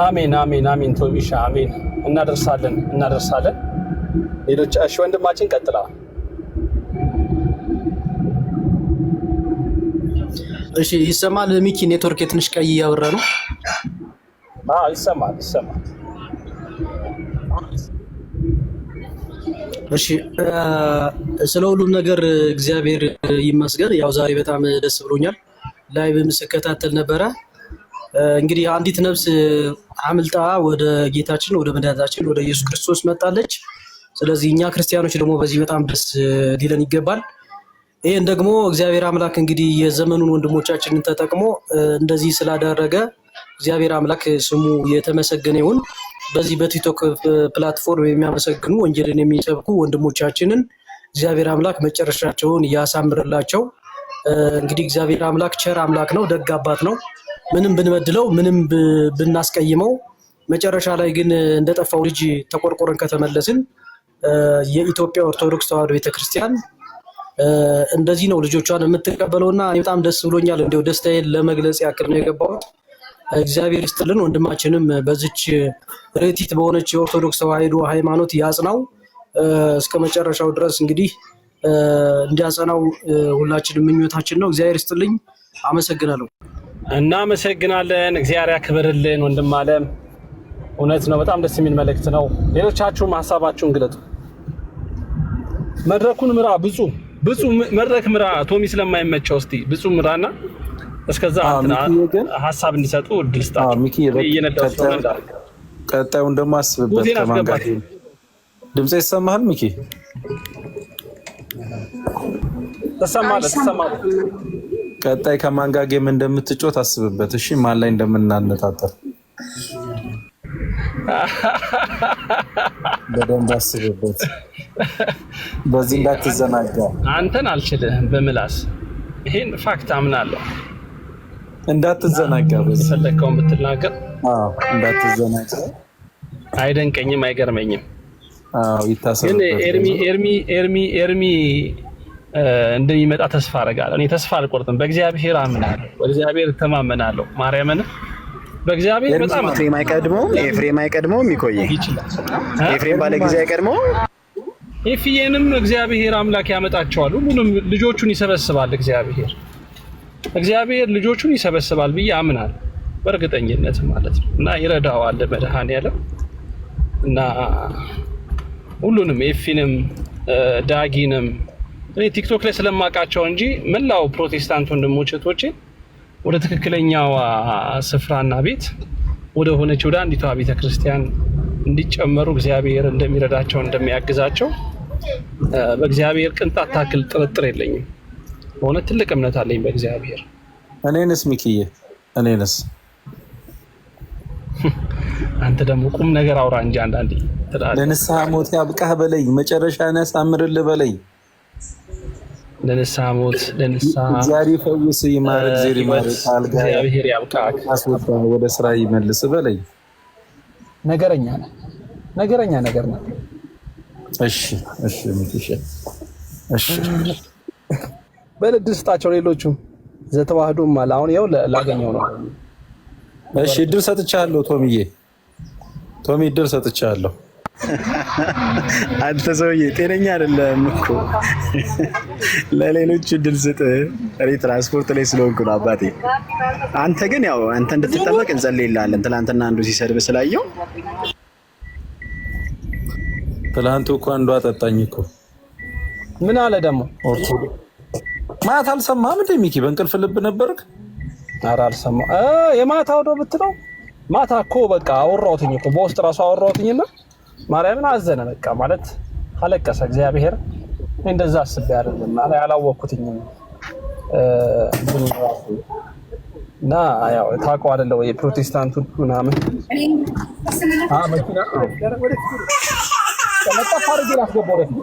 አሜን ቶሚሻ አሜን። እናደርሳለን። ሌሎች እሺ ወንድማችን ቀጥላ። እሺ ይሰማል ሚኪ? ኔትወርክ ትንሽ ቀይ እያበራ ነው። ይሰማል። እሺ ስለ ሁሉም ነገር እግዚአብሔር ይመስገን። ያው ዛሬ በጣም ደስ ብሎኛል። ላይቭም ስከታተል ነበረ። እንግዲህ አንዲት ነፍስ አምልጣ ወደ ጌታችን ወደ መድኃኒታችን ወደ ኢየሱስ ክርስቶስ መጣለች። ስለዚህ እኛ ክርስቲያኖች ደግሞ በዚህ በጣም ደስ ሊለን ይገባል። ይሄን ደግሞ እግዚአብሔር አምላክ እንግዲህ የዘመኑን ወንድሞቻችንን ተጠቅሞ እንደዚህ ስላደረገ እግዚአብሔር አምላክ ስሙ የተመሰገነ ይሁን። በዚህ በቲክቶክ ፕላትፎርም የሚያመሰግኑ ወንጌልን የሚሰብኩ ወንድሞቻችንን እግዚአብሔር አምላክ መጨረሻቸውን ያሳምርላቸው። እንግዲህ እግዚአብሔር አምላክ ቸር አምላክ ነው፣ ደግ አባት ነው። ምንም ብንበድለው ምንም ብናስቀይመው መጨረሻ ላይ ግን እንደጠፋው ልጅ ተቆርቆረን ከተመለስን የኢትዮጵያ ኦርቶዶክስ ተዋሕዶ ቤተክርስቲያን እንደዚህ ነው ልጆቿን የምትቀበለውና በጣም ደስ ብሎኛል። እንደው ደስታዬን ለመግለጽ ያክል ነው የገባሁት። እግዚአብሔር ይስጥልን። ወንድማችንም በዚች ሬቲት በሆነች የኦርቶዶክስ ተዋሕዶ ሃይማኖት ያጽናው እስከ መጨረሻው ድረስ እንግዲህ እንዲያጸናው ሁላችንም ምኞታችን ነው። እግዚአብሔር ይስጥልኝ። አመሰግናለሁ። እናመሰግናለን። እግዚአብሔር ያክብርልን ወንድም አለም። እውነት ነው። በጣም ደስ የሚል መልእክት ነው። ሌሎቻችሁም ሀሳባችሁን ግለጡ። መድረኩን ምራ። ብፁ መድረክ ምራ። ቶሚ ስለማይመቸው እስቲ ብፁ ምራና እስከዛ ሀሳብ እንዲሰጡ እድል ስጣቸው። ሚኪ ቀጣዩን ደግሞ አስብበት። ከማን ጋር ድምጼ ይሰማሃል? ሚኪ ተሰማለ። ቀጣይ ከማን ጋር ጌም እንደምትጮት አስብበት። እሺ፣ ማን ላይ እንደምናነጣጠር በደንብ አስብበት። በዚህ እንዳትዘናጋ። አንተን አልችልህም በምላስ ይሄን ፋክት አምናለሁ። እንዳትዘናጋ። በዚህ ፈለከውን ብትናገር እንዳትዘናጋ። አይደንቀኝም፣ አይገርመኝም። ግን ኤርሚ እንደሚመጣ ተስፋ አደርጋለሁ። እኔ ተስፋ አልቆርጥም። በእግዚአብሔር አምናለሁ፣ በእግዚአብሔር ተማመናለሁ። ማርያምን በእግዚአብሔር በጣም ኤፍሬም አይቀድመውም። ይቆይ ይችላል። ኤፍሬም ባለ ጊዜ አይቀድመውም። ኤፍዬንም እግዚአብሔር አምላክ ያመጣቸዋል። ሁሉንም ልጆቹን ይሰበስባል። እግዚአብሔር ልጆቹን ይሰበስባል ብዬ አምናለሁ፣ በእርግጠኝነት ማለት ነው። እና ይረዳዋል መድኃኔዓለም። እና ሁሉንም ኤፊንም ዳጊንም እኔ ቲክቶክ ላይ ስለማውቃቸው እንጂ መላው ፕሮቴስታንት ወንድሞች እህቶቼ ወደ ትክክለኛው ስፍራና ቤት ወደ ሆነች ወደ አንዲቷ ቤተክርስቲያን እንዲጨመሩ እግዚአብሔር እንደሚረዳቸው እንደሚያግዛቸው በእግዚአብሔር ቅንጣት ታክል ጥርጥር የለኝም። በእውነት ትልቅ እምነት አለኝ በእግዚአብሔር። እኔንስ ሚኪዬ፣ እኔንስ አንተ ደግሞ ቁም ነገር አውራ እንጂ አንዳንዴ ለንስሐ ሞት ያብቃህ በለኝ፣ መጨረሻህን ያሳምርልህ በለኝ። ለንስሐ ሞት ለንስሐ እግዚአብሔር ፈውስ ይማር፣ እግዚአብሔር ያብቃህ፣ አስወጣ፣ ወደ ስራ ይመልስ በለኝ። ነገረኛ ነገር ነው። እሺ ሚኪሽ፣ እሺ በልድል ስጣቸው። ሌሎቹም ዘተዋህዶም አለ። አሁን ያው ላገኘው ነው። እሺ እድል ሰጥቻለሁ ቶሚዬ፣ እድል ሰጥቻለሁ። አንተ ሰውዬ ጤነኛ አይደለም እኮ። ለሌሎች እድል ስጥ። እኔ ትራንስፖርት ላይ ስለሆንኩ ነው አባቴ። አንተ ግን ያው አንተ እንድትጠበቅ እንጸልይልሃለን። ትናንትና አንዱ ሲሰድብ ስላየው ትላንቱ እኮ አንዱ አጠጣኝ እኮ። ምን አለ ደግሞ? ማታ አልሰማህም እንደ ሚኪ? በእንቅልፍ ልብ ነበርክ? ኧረ አልሰማሁም። የማታው ነው ብትለው ማታ እኮ በቃ አወራሁትኝ እኮ በውስጥ ራሱ አወራሁትኝና ማርያምን አዘነ። በቃ ማለት አለቀሰ። እግዚአብሔር እንደዛ አስቤ አይደለም ማለት ያላወቅኩትኝም እና ያው ታውቀው አይደለ ወይ ፕሮቴስታንቱ ምናምን መኪና ለጣፋ አድርጌ ላስገባው ወደፊት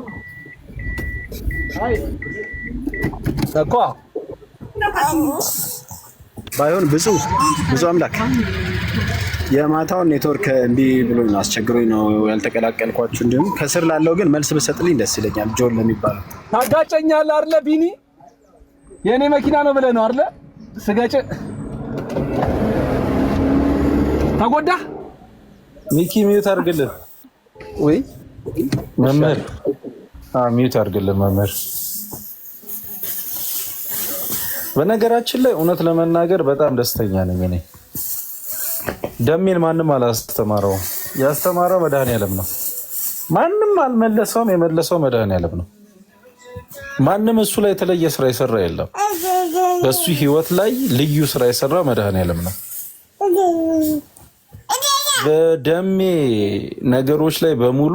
እኮ ባይሆን ብዙ አምላክ የማታውን ኔትወርክ እምቢ ብሎኝ ነው አስቸግሮኝ ነው ያልተቀላቀልኳችሁ። እንዲሁም ከስር ላለው ግን መልስ ብትሰጥልኝ ደስ ይለኛል። ጆን ለሚባለው ታጋጨኛለህ አይደለ? ቢኒ የኔ መኪና ነው ብለህ ነው አይደለ? ስገጭ ተጎዳ። ሚኪ ሚዩት አድርግልን ወይ መምህር? ሚዩት አድርግልን መምህር። በነገራችን ላይ እውነት ለመናገር በጣም ደስተኛ ነኝ እኔ። ደሜን ማንም አላስተማረው፣ ያስተማረው መድኃኒዓለም ነው። ማንም አልመለሰውም፣ የመለሰው መድኃኒዓለም ነው። ማንም እሱ ላይ የተለየ ስራ የሰራ የለም። በሱ ህይወት ላይ ልዩ ስራ የሰራ መድኃኒዓለም ነው። በደሜ ነገሮች ላይ በሙሉ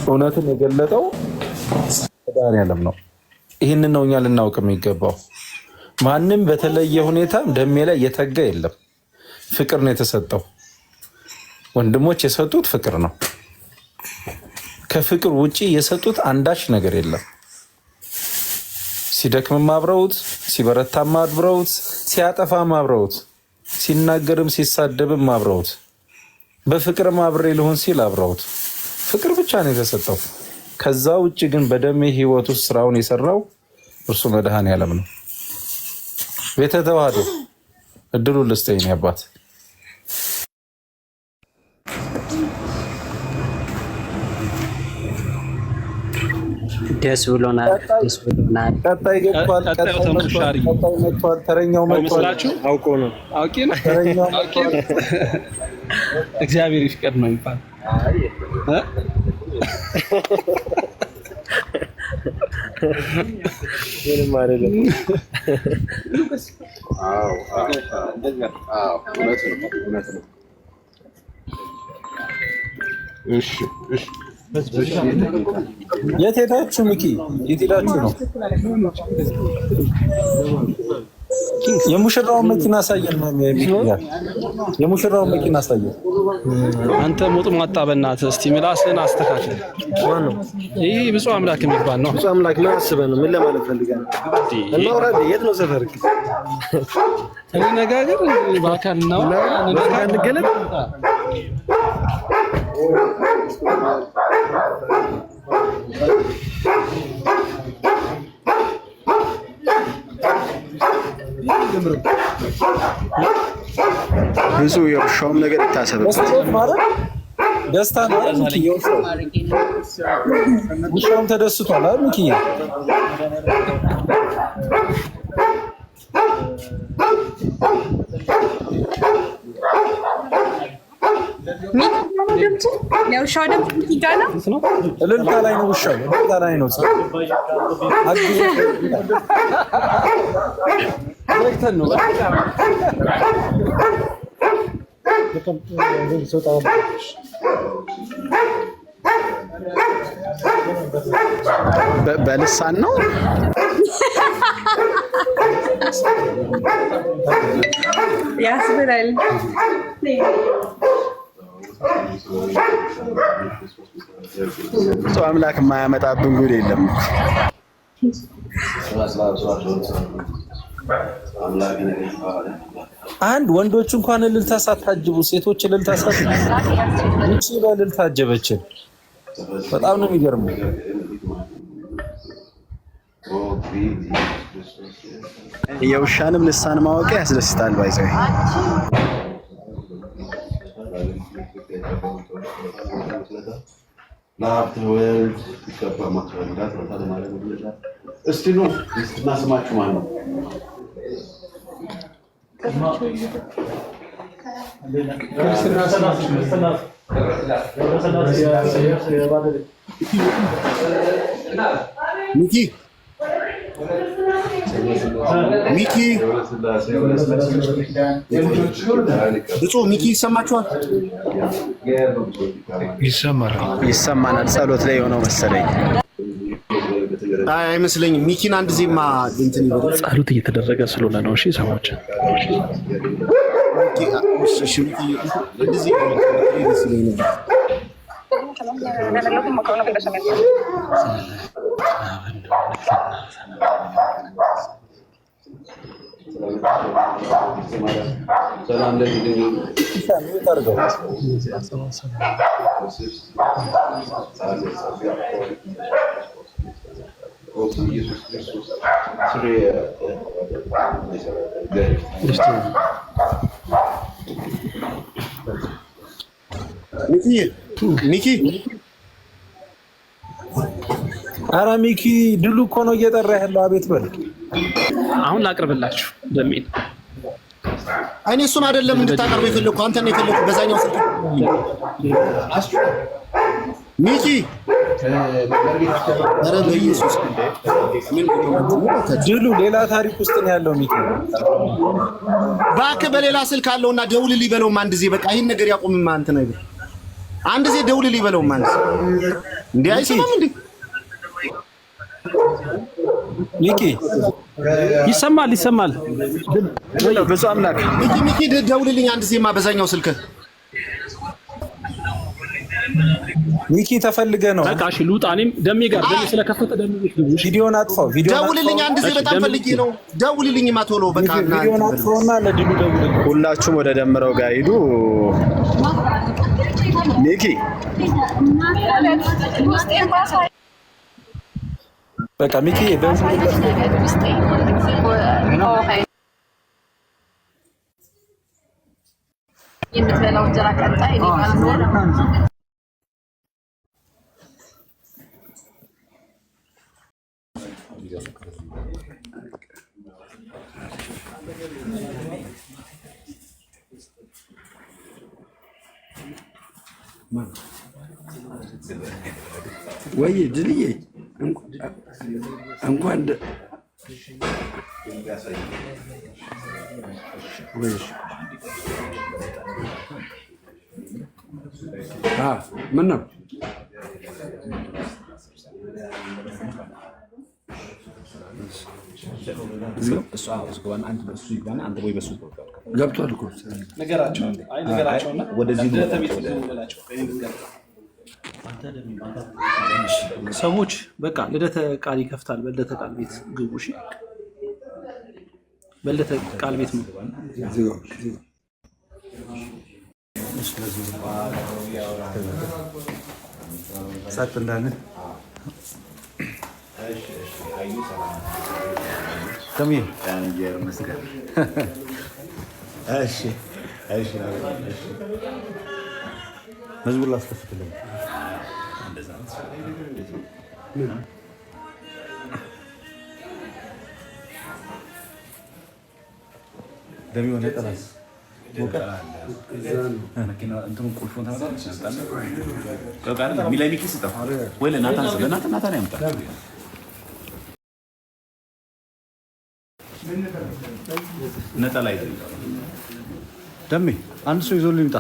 እውነትን የገለጠው መድኃኒዓለም ነው። ይህንን ነው እኛ ልናውቅ የሚገባው። ማንም በተለየ ሁኔታ ደሜ ላይ የተጋ የለም። ፍቅር ነው የተሰጠው። ወንድሞች የሰጡት ፍቅር ነው። ከፍቅር ውጪ የሰጡት አንዳች ነገር የለም። ሲደክምም አብረውት፣ ሲበረታም አብረውት፣ ሲያጠፋም አብረውት፣ ሲናገርም ሲሳደብም አብረውት፣ በፍቅርም አብሬ ልሆን ሲል አብረውት። ፍቅር ብቻ ነው የተሰጠው። ከዛ ውጭ ግን በደሜ ህይወት ውስጥ ስራውን የሰራው እርሱ መድኃኒዓለም ነው። ቤተ ተዋህዶ እድሉን ልስጠኝ አባት። ደስ ብሎናል። ቀጣይ ገብቷል። ተረኛው መጥቷል። አውቆ ነው አውቄ ነው እግዚአብሔር ይፍቀድ ነው ይባል። ምንም አይደለም። እውነት ነው። እሺ የት ሄዳችሁ ሚኪ? የት ሄዳችሁ ነው? የሙሽራውን መኪና አሳየን። የሙሽራውን መኪና አሳየን። አንተ ሞጥሟጣ በእናትህ እስቲ ምላስህን አስተካክል። ይሄ ብፁዕ አምላክ የሚባል ነው። ብፁዕ አምላክ ምን አስበህ ነው? ምን ለማለት ፈልገህ ነው? እናውራለን። የት ነው ሰፈርክ? እንነጋገር፣ በአካል እንገለጥ። ብዙ የውሻውም ነገር ይታሰብበት። ደስታ ነው። ውሻውም ተደስቷል አይደል ሚኪ? የውሻው ድምፅ ይጋና እልልታ ላይ ነው። ውሻው እልልታ ላይ ነው። በልሳን ነው ያስብላል። ሰው አምላክ የማያመጣብን ጉድ የለም። አንድ ወንዶች እንኳን እልልታ ሳታጅቡ ሴቶች እልልታ ውጪ በእልልታ አጀበችን። በጣም ነው የሚገርመው። የውሻንም ልሳን ማወቅ ያስደስታል። ባይዘው ለሀብት ወልድ ይገባ ማስረዳት ነው ማለት ነው። እስቲ ነው እስቲ ስማችሁ ማን ነው? ሚኪ ብፁዕ ሚኪ ይሰማችኋል? ይሰማናል። ጸሎት ላይ የሆነው መሰለኝ። አይ አይመስለኝም። ሚኪን አንድ ዜማ እንትን ይበል። ጸሎት እየተደረገ ስለሆነ ነው። እሺ ሰዎች ሚኪ ኧረ ሚኪ ድሉ እኮ ነው እየጠራ ያለው። አቤት በል። አሁን ላቅርብላችሁ በሚል እኔ እሱን አይደለም እንድታቀርበው የፈለኩ አንተ ነው የፈለኩ። በዛኛው ስልክ ሚኪ ኧረ በኢየሱስ ድሉ ሌላ ታሪክ ውስጥ ነው ያለው። ሚኪ እባክህ በሌላ ስልክ አለውና ደውልልኝ በለውም አንድ ጊዜ። በቃ ይሄን ነገር ያቆምማ አንተ ነገር አንድ ጊዜ ደውልልኝ በለውም አንተ እንዴ አይሰማም እንዴ? ሚኪ ይሰማል። ብዙ አምላክ ሚኪ ደውልልኝ አንድ ዜማ በዛኛው ስልክ ሚኪ ተፈልገ ነው። በቃ እሺ ልውጣ። እኔም ደሜ ጋር ደሜ ስለከፈተ ደሜ ቪዲዮን አጥፋው። ደውልልኝ አንድ ዜ በጣም ፈልጌ ነው። ደውልልኝ ማቶሎ በቃ ቪዲዮን አጥፋውና ለድሉ ደውልልኝ። ሁላችሁም ወደ ደምረው ጋር ሂዱ። ሚኪ በቃ ሚኪ የምትበላው እንጀራ ቀጣይ እኔ ማለት ነው። ወይ ድልዬ እንኳን ምን ነው ገብቷል እኮ ነገራቸውና ወደዚህ ሰዎች በቃ ልደተ ቃል ይከፍታል። በልደተ ቃል ቤት ግቡ። እሺ በልደተ ቃል ቤት ነው። ሳት እንዳለ ከሚ አንጀር መስገን እሺ መዝሙር ላስከፍትልኝ ደሚሆነ ጠላስ ደሜ አንድ ሰው ይዞልኝ ይምጣ።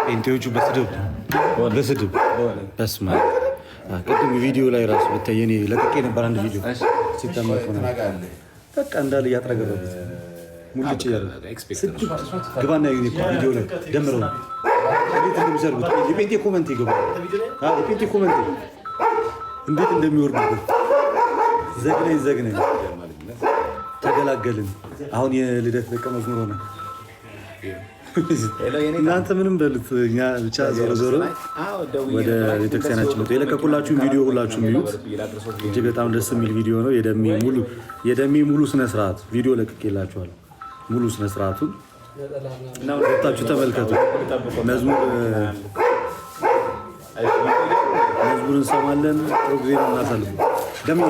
ጴንጤዎቹ በስድብ በስመ አብ ቅድም ቪዲዮ ላይ ራሱ ብታይ እኔ ለቅቄ ነበር አንድ ቪዲዮ ሲተመርኩ ነው በቃ እንዳለ እያጥረገረጉት ሙልጭ ያለ ግባና ቪዲዮ ላይ ደምረው እንዴት እንደሚሰርቡት የጴንጤ ኮመንት ይገባል። የጴንጤ ኮመንት እንዴት እንደሚወርዱበት ዘግነኝ ተገላገልን። አሁን የልደት ደቀ መዝሙር ሆነ እናንተ ምንም በሉት፣ እኛ ብቻ ዞሮ ዞሮ ወደ ቤተክርስቲያናችን መጡ። የለቀቁላችሁን ቪዲዮ ሁላችሁም እዩት። እጅግ በጣም ደስ የሚል ቪዲዮ ነው። የደሜ ሙሉ ስነስርዓት ቪዲዮ ለቅቄላችኋለሁ። ሙሉ ስነስርዓቱን ወጣችሁ ተመልከቱ። መዝሙር እንሰማለን። ጥሩ ጊዜ እናሳልፍ። ደሜ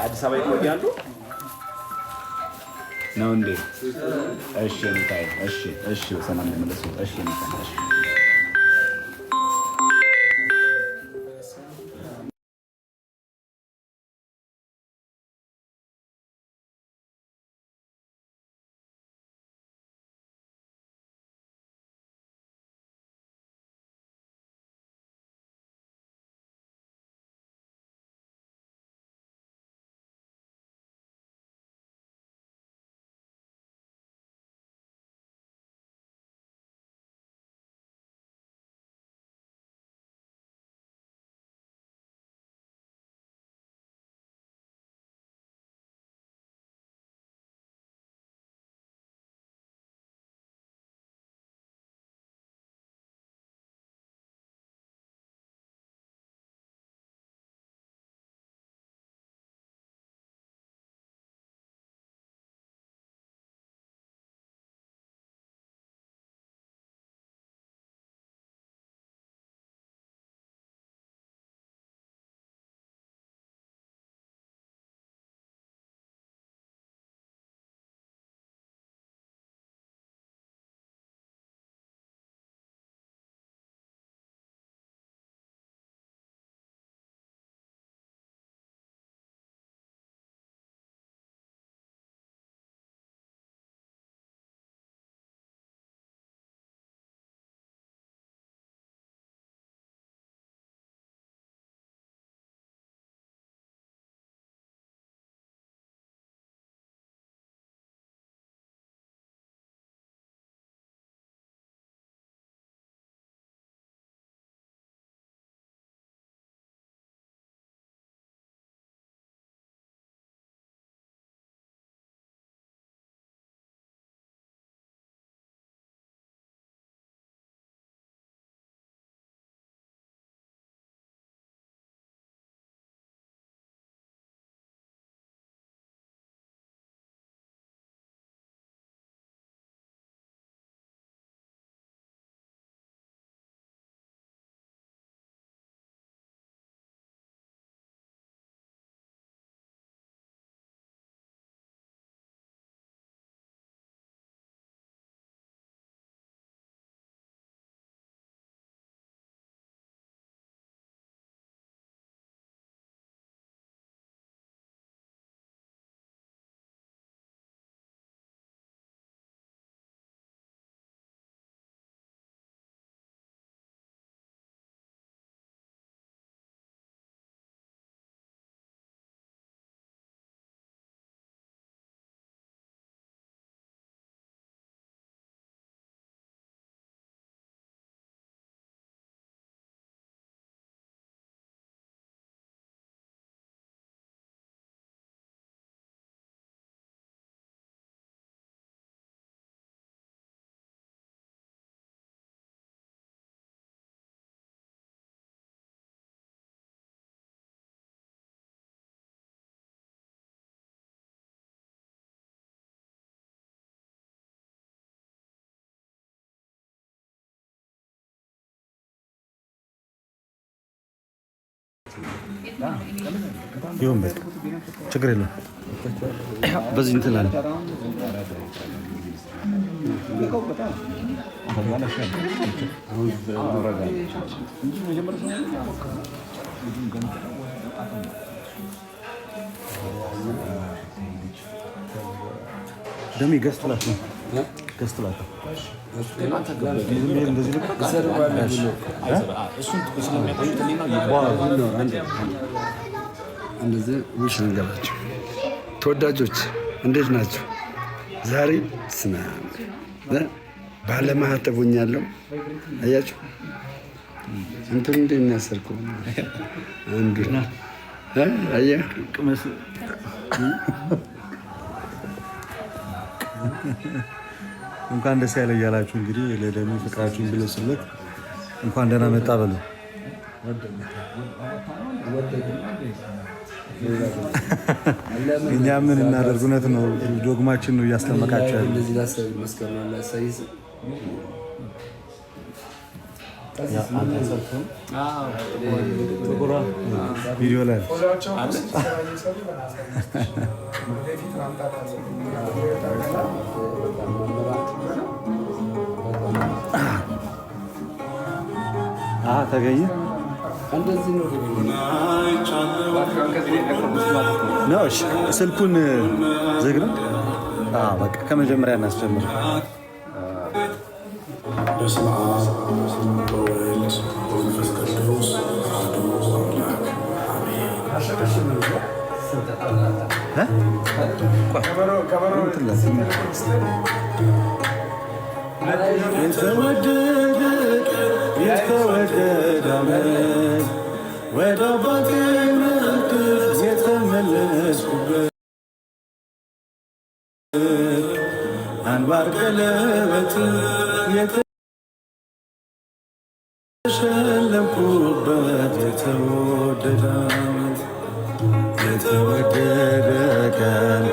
አዲስ አበባ ይቆያሉ ነው እንዴ? እሺ ሚካኤል፣ እሺ ሰላም ለመለሱ። እሺ ሚካኤል፣ እሺ ይሁን በቃ ችግር የለም። በዚህ እንትን አለ ደሜ ገዝትላት ነው ገዝትላት እንደዚህ ውሽ ልንገባቸው። ተወዳጆች እንዴት ናቸው? ዛሬ ስና ባለማህተብ ሆኛለሁ። አያችሁ እንትን እንደ የሚያሰርኩ አንዱ አያ ቅመስ እንኳን ደስ ያለ እያላችሁ እንግዲህ ለደሙ ፍቅራችሁን ግለጹለት። እንኳን ደህና መጣ በሉ። እኛ ምን እናደርግ? እውነት ነው፣ ዶግማችን ነው እያስጠመቃቸው ያለ ቪዲዮ ላይ ተገኘ ነው። ስልኩን ዝግ ነው። በቃ ከመጀመሪያ እናስጀምር። በስመ አብ ወወልድ ወመንፈስ ቅዱስ አሐዱ አምላክ የተወደደ ዓመት ወደ አባቴ መቅደስ የተመለስኩበት አንባር ቀለበት የተሸለምኩበት የተወደደ ዓመት የተወደደ ቀን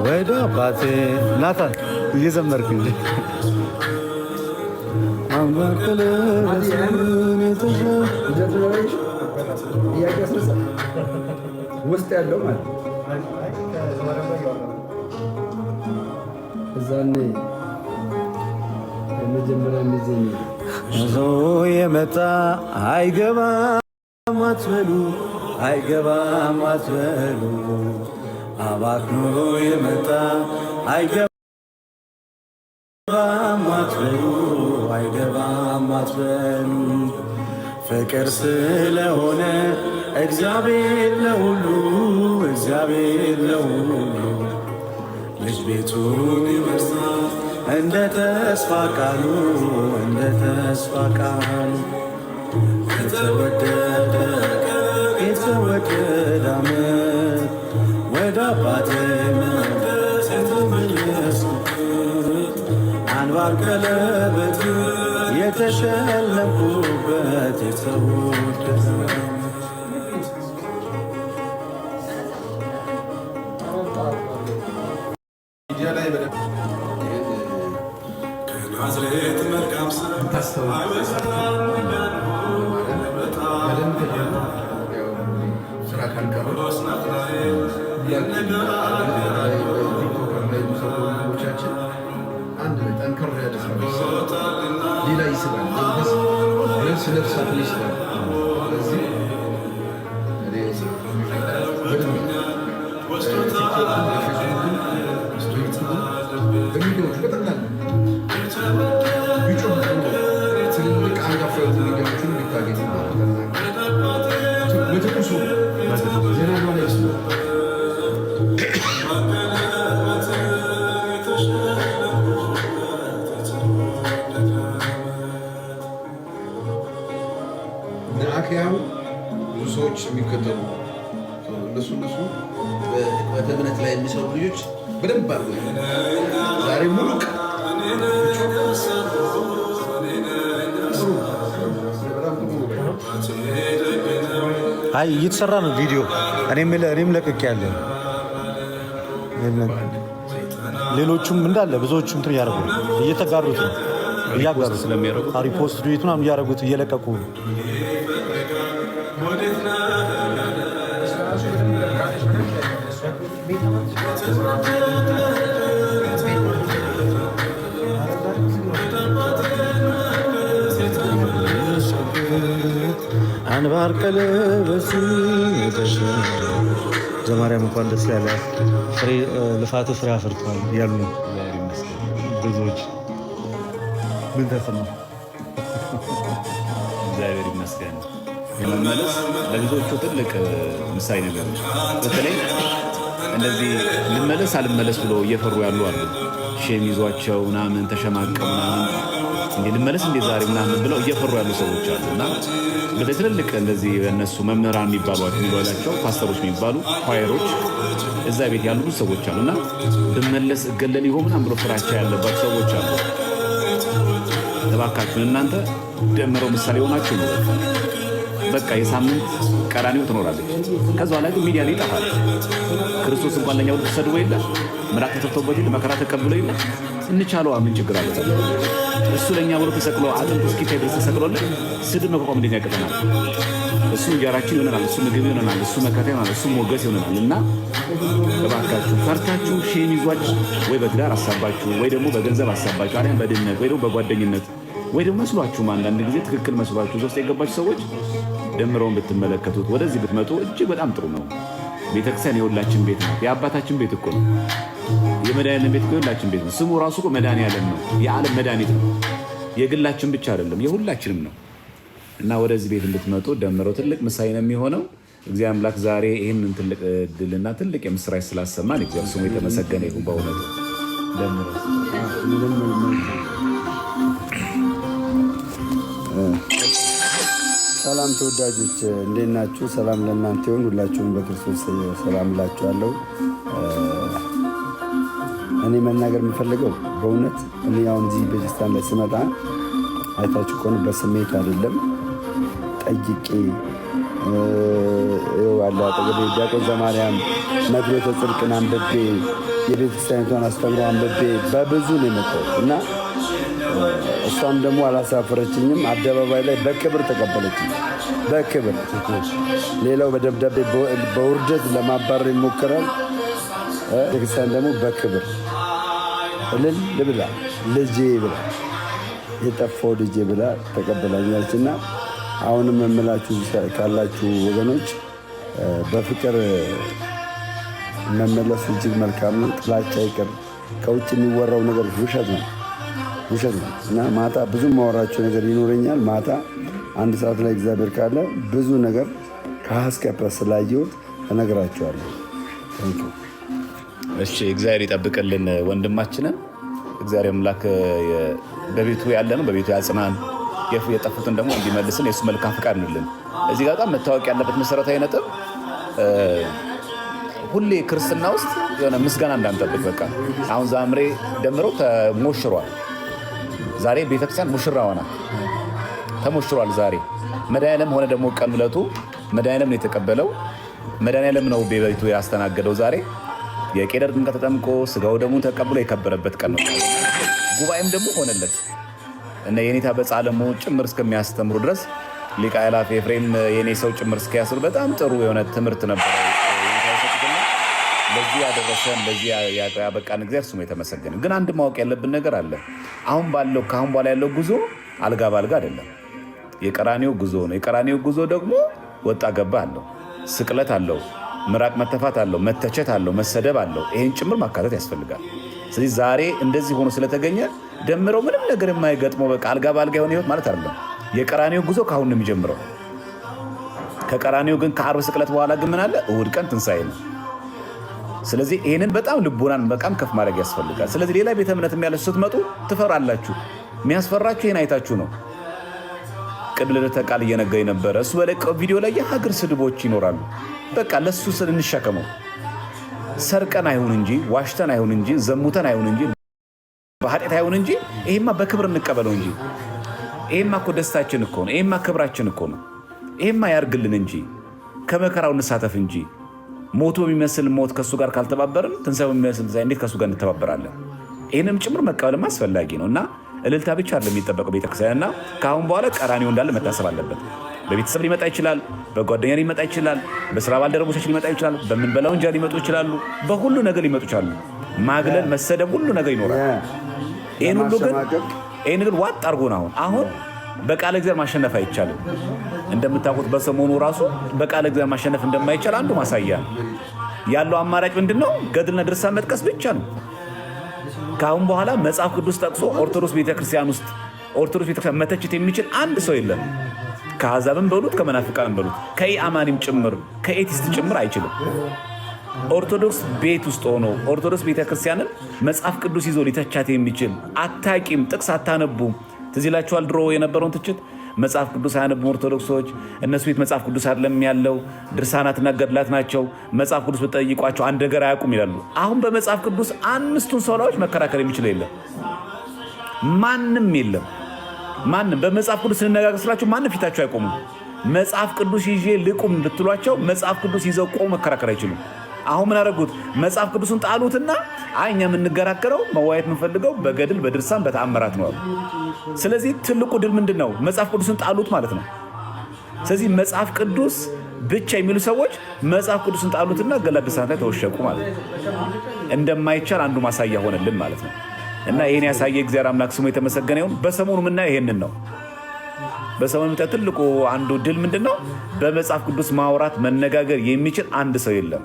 ወደ አባቴ ናታን እየዘመርክ እንጂ አንባር ቀለበት ውስጥ ያለው ማለት እዛኔ የመጀመሪያ ጊዜ ይዞ የመጣ አይገባም አትበሉ፣ አይገባም አትበሉ። አባክኖ የመጣ አይገባም አትበሉ፣ አይገባም አትበሉ። ፍቅር ስለሆነ እግዚአብሔር ለሁሉ፣ እግዚአብሔር ለሁሉ ልጅ ቤቱን ይወርሳል እንደ ተስፋ ቃሉ፣ እንደ ተስፋ ቃሉ። የተወደደ የተወደደ ዓመት ወደ አባቴ መቅደስ የተመለስኩበት አንባር ቀለበት የተሸለምኩበት የተወደደ ብዙ ሰዎች የሚከተሉ እነሱ በእምነት ላይ የሚሰሩ ልጆች በደንብ አሉ። ዛሬ ሙሉ አይ እየተሰራ ነው ቪዲዮ። እኔም ለቅቄ ያለ ሌሎቹም እንዳለ ብዙዎቹም እንትን እያደረጉ እየተጋሩት ነው እያጋሩት ስለሚያደርጉ ሪፖስት ዱት ምናምን እያደረጉት እየለቀቁ አንባር ቀለበት ዘማርያም እንኳን ደስ ያለ ፍሬ ልፋት ፍሬ አፍርቷል ያሉ ነው ብዙዎች። ምን ተሰማ? እግዚአብሔር ይመስገን። የመመለስ ለብዙዎቹ ትልቅ ምሳሌ ነገር ነው። በተለይ እንደዚህ ልመለስ አልመለስ ብሎ እየፈሩ ያሉ አሉ። ሼም ይዟቸው ምናምን ተሸማቀው ምናምን እንዴ ልመለስ እንዴ ዛሬ ምናምን ብለው እየፈሩ ያሉ ሰዎች አሉና በተለይ ትልልቅ እንደዚህ እነሱ መምህራን የሚባሏቸው ፓስተሮች የሚባሉ ኳየሮች እዛ ቤት ያሉ ሰዎች አሉና ብመለስ እገለል ይሆን ምናምን ብሎ ፍራቻ ያለባቸው ሰዎች አሉ። እባካችሁን እናንተ ደምረው ምሳሌ ሆናችሁ ነው። በቃ የሳምንት ቀራኒው ትኖራለች። ከዛ ላይ ሚዲያ ላይ ይጠፋል። ክርስቶስ እንኳን ለኛ ወደ ተሰድቦ የለ ምራቅ ተተፍቶበት የለ መከራ ተቀብሎ የለ እንቻለው ምን ችግር አለ? እሱ ለኛ ብሎ ተሰቅሎ አጥንቱ እስኪታይ ድረስ ተሰቅሎልን ስድብ መቋቋም እንዴት ያቀተናል? እሱ እንጀራችን ይሆናል፣ እሱ ምግብ ይሆናል፣ እሱ መከታ ይሆናል፣ እሱ ሞገስ ይሆናል። እና እባካችሁ ፈርታችሁ ሼም ይዟችሁ ወይ በትዳር አሳባችሁ ወይ ደግሞ በገንዘብ አሳባችሁ አሪያን በድህነት ወይ ደግሞ በጓደኝነት ወይ ደግሞ መስሏችሁ አንዳንድ ጊዜ ትክክል መስሏችሁ ውስጥ የገባችሁ ሰዎች ደምረውን ብትመለከቱት ወደዚህ ብትመጡ እጅግ በጣም ጥሩ ነው። ቤተክርስቲያን የሁላችን ቤት ነው። የአባታችን ቤት እኮ ነው። የመድኃኒዓለም ቤት እኮ የሁላችን ቤት ነው። ስሙ ራሱ እኮ መድኃኒዓለም ነው። የዓለም መድኃኒት ነው። የግላችን ብቻ አይደለም፣ የሁላችንም ነው። እና ወደዚህ ቤት እንድትመጡ ደምረው ትልቅ ምሳሌ ነው የሚሆነው። እግዚአብሔር አምላክ ዛሬ ይህንን ትልቅ ድልና ትልቅ የምስራች ስላሰማን እግዚአብሔር ስሙ የተመሰገነ ይሁን። በእውነቱ ደምረው ሰላም ተወዳጆች እንዴት ናችሁ? ሰላም ለእናንተ ይሁን። ሁላችሁም በክርስቶስ ሰላም እላችኋለሁ። እኔ መናገር የምፈልገው በእውነት እኔ አሁን እዚህ ቤተክርስቲያን ላይ ስመጣ አይታችሁ ከሆነ በስሜት አይደለም ጠይቄ ዋላ አጠገቤ ዲያቆን ዘማርያም መግቦተ ጽድቅን አንብቤ የቤተክርስቲያኒቷን አስተምሮ አንብቤ በብዙ ነው የመጣሁት እና እሷም ደግሞ አላሳፈረችኝም። አደባባይ ላይ በክብር ተቀበለችኝ። በክብር ሌላው በደብዳቤ በውርደት ለማባረር ይሞክራል። ቤተክርስቲያን ደግሞ በክብር እልል ብላ ልጄ ብላ የጠፋው ልጄ ብላ ተቀበላኛለች እና አሁንም የምላችሁ ካላችሁ ወገኖች በፍቅር መመለስ እጅግ መልካም ነው። ጥላቻ ይቅር። ከውጭ የሚወራው ነገር ውሸት ነው እና ማታ ብዙ ማወራቸው ነገር ይኖረኛል። ማታ 1 ሰዓት ላይ እግዚአብሔር ካለ ብዙ ነገር ከሀስከፐ ስላየሁት እነግራቸዋለሁ። እሺ እግዚአብሔር ይጠብቅልን ወንድማችንን። እግዚአብሔር አምላክ በቤቱ ያለ ነው፣ በቤቱ ያጽናን፣ የጠፉትን ደግሞ እንዲመልስን የእሱ መልካም ፈቃድ ነውልን። እዚህ ጋር በጣም መታወቅ ያለበት መሰረታዊ ነጥብ ሁሌ ክርስትና ውስጥ የሆነ ምስጋና እንዳንጠብቅ። በቃ አሁን ዛምሬ ደምረው ተሞሽሯል። ዛሬ ቤተክርስቲያን ሙሽራ ሆና ተሞሽሯል። ዛሬ መድኃኒዓለም ሆነ ደግሞ ቀን ዕለቱ መድኃኒዓለም ነው የተቀበለው፣ መድኃኒዓለም ነው ቤቱ ያስተናገደው። ዛሬ የቄደር ጥምቀት ተጠምቆ ስጋው ደሙን ተቀብሎ የከበረበት ቀን ነው። ጉባኤም ደግሞ ሆነለት እና የኔታ በጻለሙ ጭምር እስከሚያስተምሩ ድረስ ሊቀ አእላፍ ኤፍሬም የኔ ሰው ጭምር እስኪያስሩ በጣም ጥሩ የሆነ ትምህርት ነበር። ለዚህ ያደረሰን ለዚህ ያበቃን እግዚአብሔር ስሙ የተመሰገነ። ግን አንድ ማወቅ ያለብን ነገር አለ። አሁን ከአሁን በኋላ ያለው ጉዞ አልጋ ባልጋ አይደለም። የቀራኒዮ ጉዞ ነው። የቀራኒዮ ጉዞ ደግሞ ወጣ ገባ አለው፣ ስቅለት አለው፣ ምራቅ መተፋት አለው፣ መተቸት አለው፣ መሰደብ አለው። ይሄን ጭምር ማካተት ያስፈልጋል። ስለዚህ ዛሬ እንደዚህ ሆኖ ስለተገኘ ደምረው ምንም ነገር የማይገጥመው በቃ አልጋ ባልጋ የሆነ ህይወት ማለት አይደለም። የቀራኒዮ ጉዞ ከአሁን ነው የሚጀምረው። ከቀራኒዮ ግን ከዓርብ ስቅለት በኋላ ግን ምን አለ? እሑድ ቀን ትንሣኤ ነው። ስለዚህ ይህንን በጣም ልቦናን በጣም ከፍ ማድረግ ያስፈልጋል። ስለዚህ ሌላ ቤተ እምነት ያለ ስትመጡ ትፈራላችሁ። የሚያስፈራችሁ ይህን አይታችሁ ነው። ቅድም ልደተ ቃል እየነገረኝ ነበረ። እሱ በለቀው ቪዲዮ ላይ የሀገር ስድቦች ይኖራሉ። በቃ ለሱ ስል እንሸከመው። ሰርቀን አይሁን እንጂ ዋሽተን አይሁን እንጂ ዘሙተን አይሁን እንጂ በኃጢአት አይሁን እንጂ ይሄማ በክብር እንቀበለው እንጂ ይሄማ እኮ ደስታችን እኮ ነው። ይሄማ ክብራችን እኮ ነው። ይሄማ ያርግልን እንጂ ከመከራው እንሳተፍ እንጂ ሞቶ የሚመስል ሞት ከሱ ጋር ካልተባበርን ትንሣኤው የሚመስል ትንሣኤ እንዴት ከሱ ጋር እንተባበራለን? ይህንም ጭምር መቀበልም አስፈላጊ ነው እና እልልታ ብቻ አይደለም የሚጠበቀው ቤተክርስቲያን እና ከአሁን በኋላ ቀራኒዮ እንዳለ መታሰብ አለበት። በቤተሰብ ሊመጣ ይችላል፣ በጓደኛ ሊመጣ ይችላል፣ በስራ ባልደረቦቻችን ሊመጣ ይችላል፣ በምንበላው እንጀራ ሊመጡ ይችላሉ፣ በሁሉ ነገር ሊመጡ ይችላሉ። ማግለል፣ መሰደብ፣ ሁሉ ነገር ይኖራል። ይህን ሁሉ ግን ዋጥ አድርጎን አሁን በቃለ እግዚአብሔር ማሸነፍ አይቻልም። እንደምታውቁት በሰሞኑ ራሱ በቃለ እግዚአብሔር ማሸነፍ እንደማይቻል አንዱ ማሳያ ያለው አማራጭ ምንድነው? ገድልና ድርሳን መጥቀስ ብቻ ነው። ከአሁን በኋላ መጽሐፍ ቅዱስ ጠቅሶ ኦርቶዶክስ ቤተክርስቲያን ውስጥ ኦርቶዶክስ ቤተክርስቲያን መተችት የሚችል አንድ ሰው የለም። ከአሕዛብም በሉት ከመናፍቃንም በሉት ከኢአማኒም ጭምር ከኤቲስት ጭምር አይችልም። ኦርቶዶክስ ቤት ውስጥ ሆኖ ኦርቶዶክስ ቤተክርስቲያንን መጽሐፍ ቅዱስ ይዞ ሊተቻት የሚችል አታቂም፣ ጥቅስ አታነቡም፣ ትዝ ይላችኋል ድሮ የነበረውን ትችት መጽሐፍ ቅዱስ አያነቡም ኦርቶዶክሶች፣ እነሱ ቤት መጽሐፍ ቅዱስ አይደለም ያለው ድርሳናትና ገድላት ናቸው፣ መጽሐፍ ቅዱስ ብትጠይቋቸው አንድ ነገር አያውቁም ይላሉ። አሁን በመጽሐፍ ቅዱስ 5ቱን ሶላዎች መከራከር የሚችል የለም፣ ማንም የለም። ማንም በመጽሐፍ ቅዱስ እንነጋገር ስላቸው ማንም ፊታቸው አይቆሙም። መጽሐፍ ቅዱስ ይዤ ልቁም ብትሏቸው መጽሐፍ ቅዱስ ይዘው ቆመው መከራከር አይችሉም። አሁን ምን አደረጉት? መጽሐፍ ቅዱስን ጣሉትና እኛ የምንገራከረው መዋየት የምንፈልገው በገድል በድርሳን በተአምራት ነው አሉ። ስለዚህ ትልቁ ድል ምንድን ነው? መጽሐፍ ቅዱስን ጣሉት ማለት ነው። ስለዚህ መጽሐፍ ቅዱስ ብቻ የሚሉ ሰዎች መጽሐፍ ቅዱስን ጣሉትና ገድላት ድርሳናት ላይ ተወሸቁ ማለት ነው። እንደማይቻል አንዱ ማሳያ ሆነልን ማለት ነው። እና ይሄን ያሳየ እግዚአብሔር አምላክ ስሙ የተመሰገነ ይሁን። በሰሞኑ ምናየው ይሄንን ነው። በሰሞኑ ትልቁ አንዱ ድል ምንድን ነው? በመጽሐፍ ቅዱስ ማውራት መነጋገር የሚችል አንድ ሰው የለም።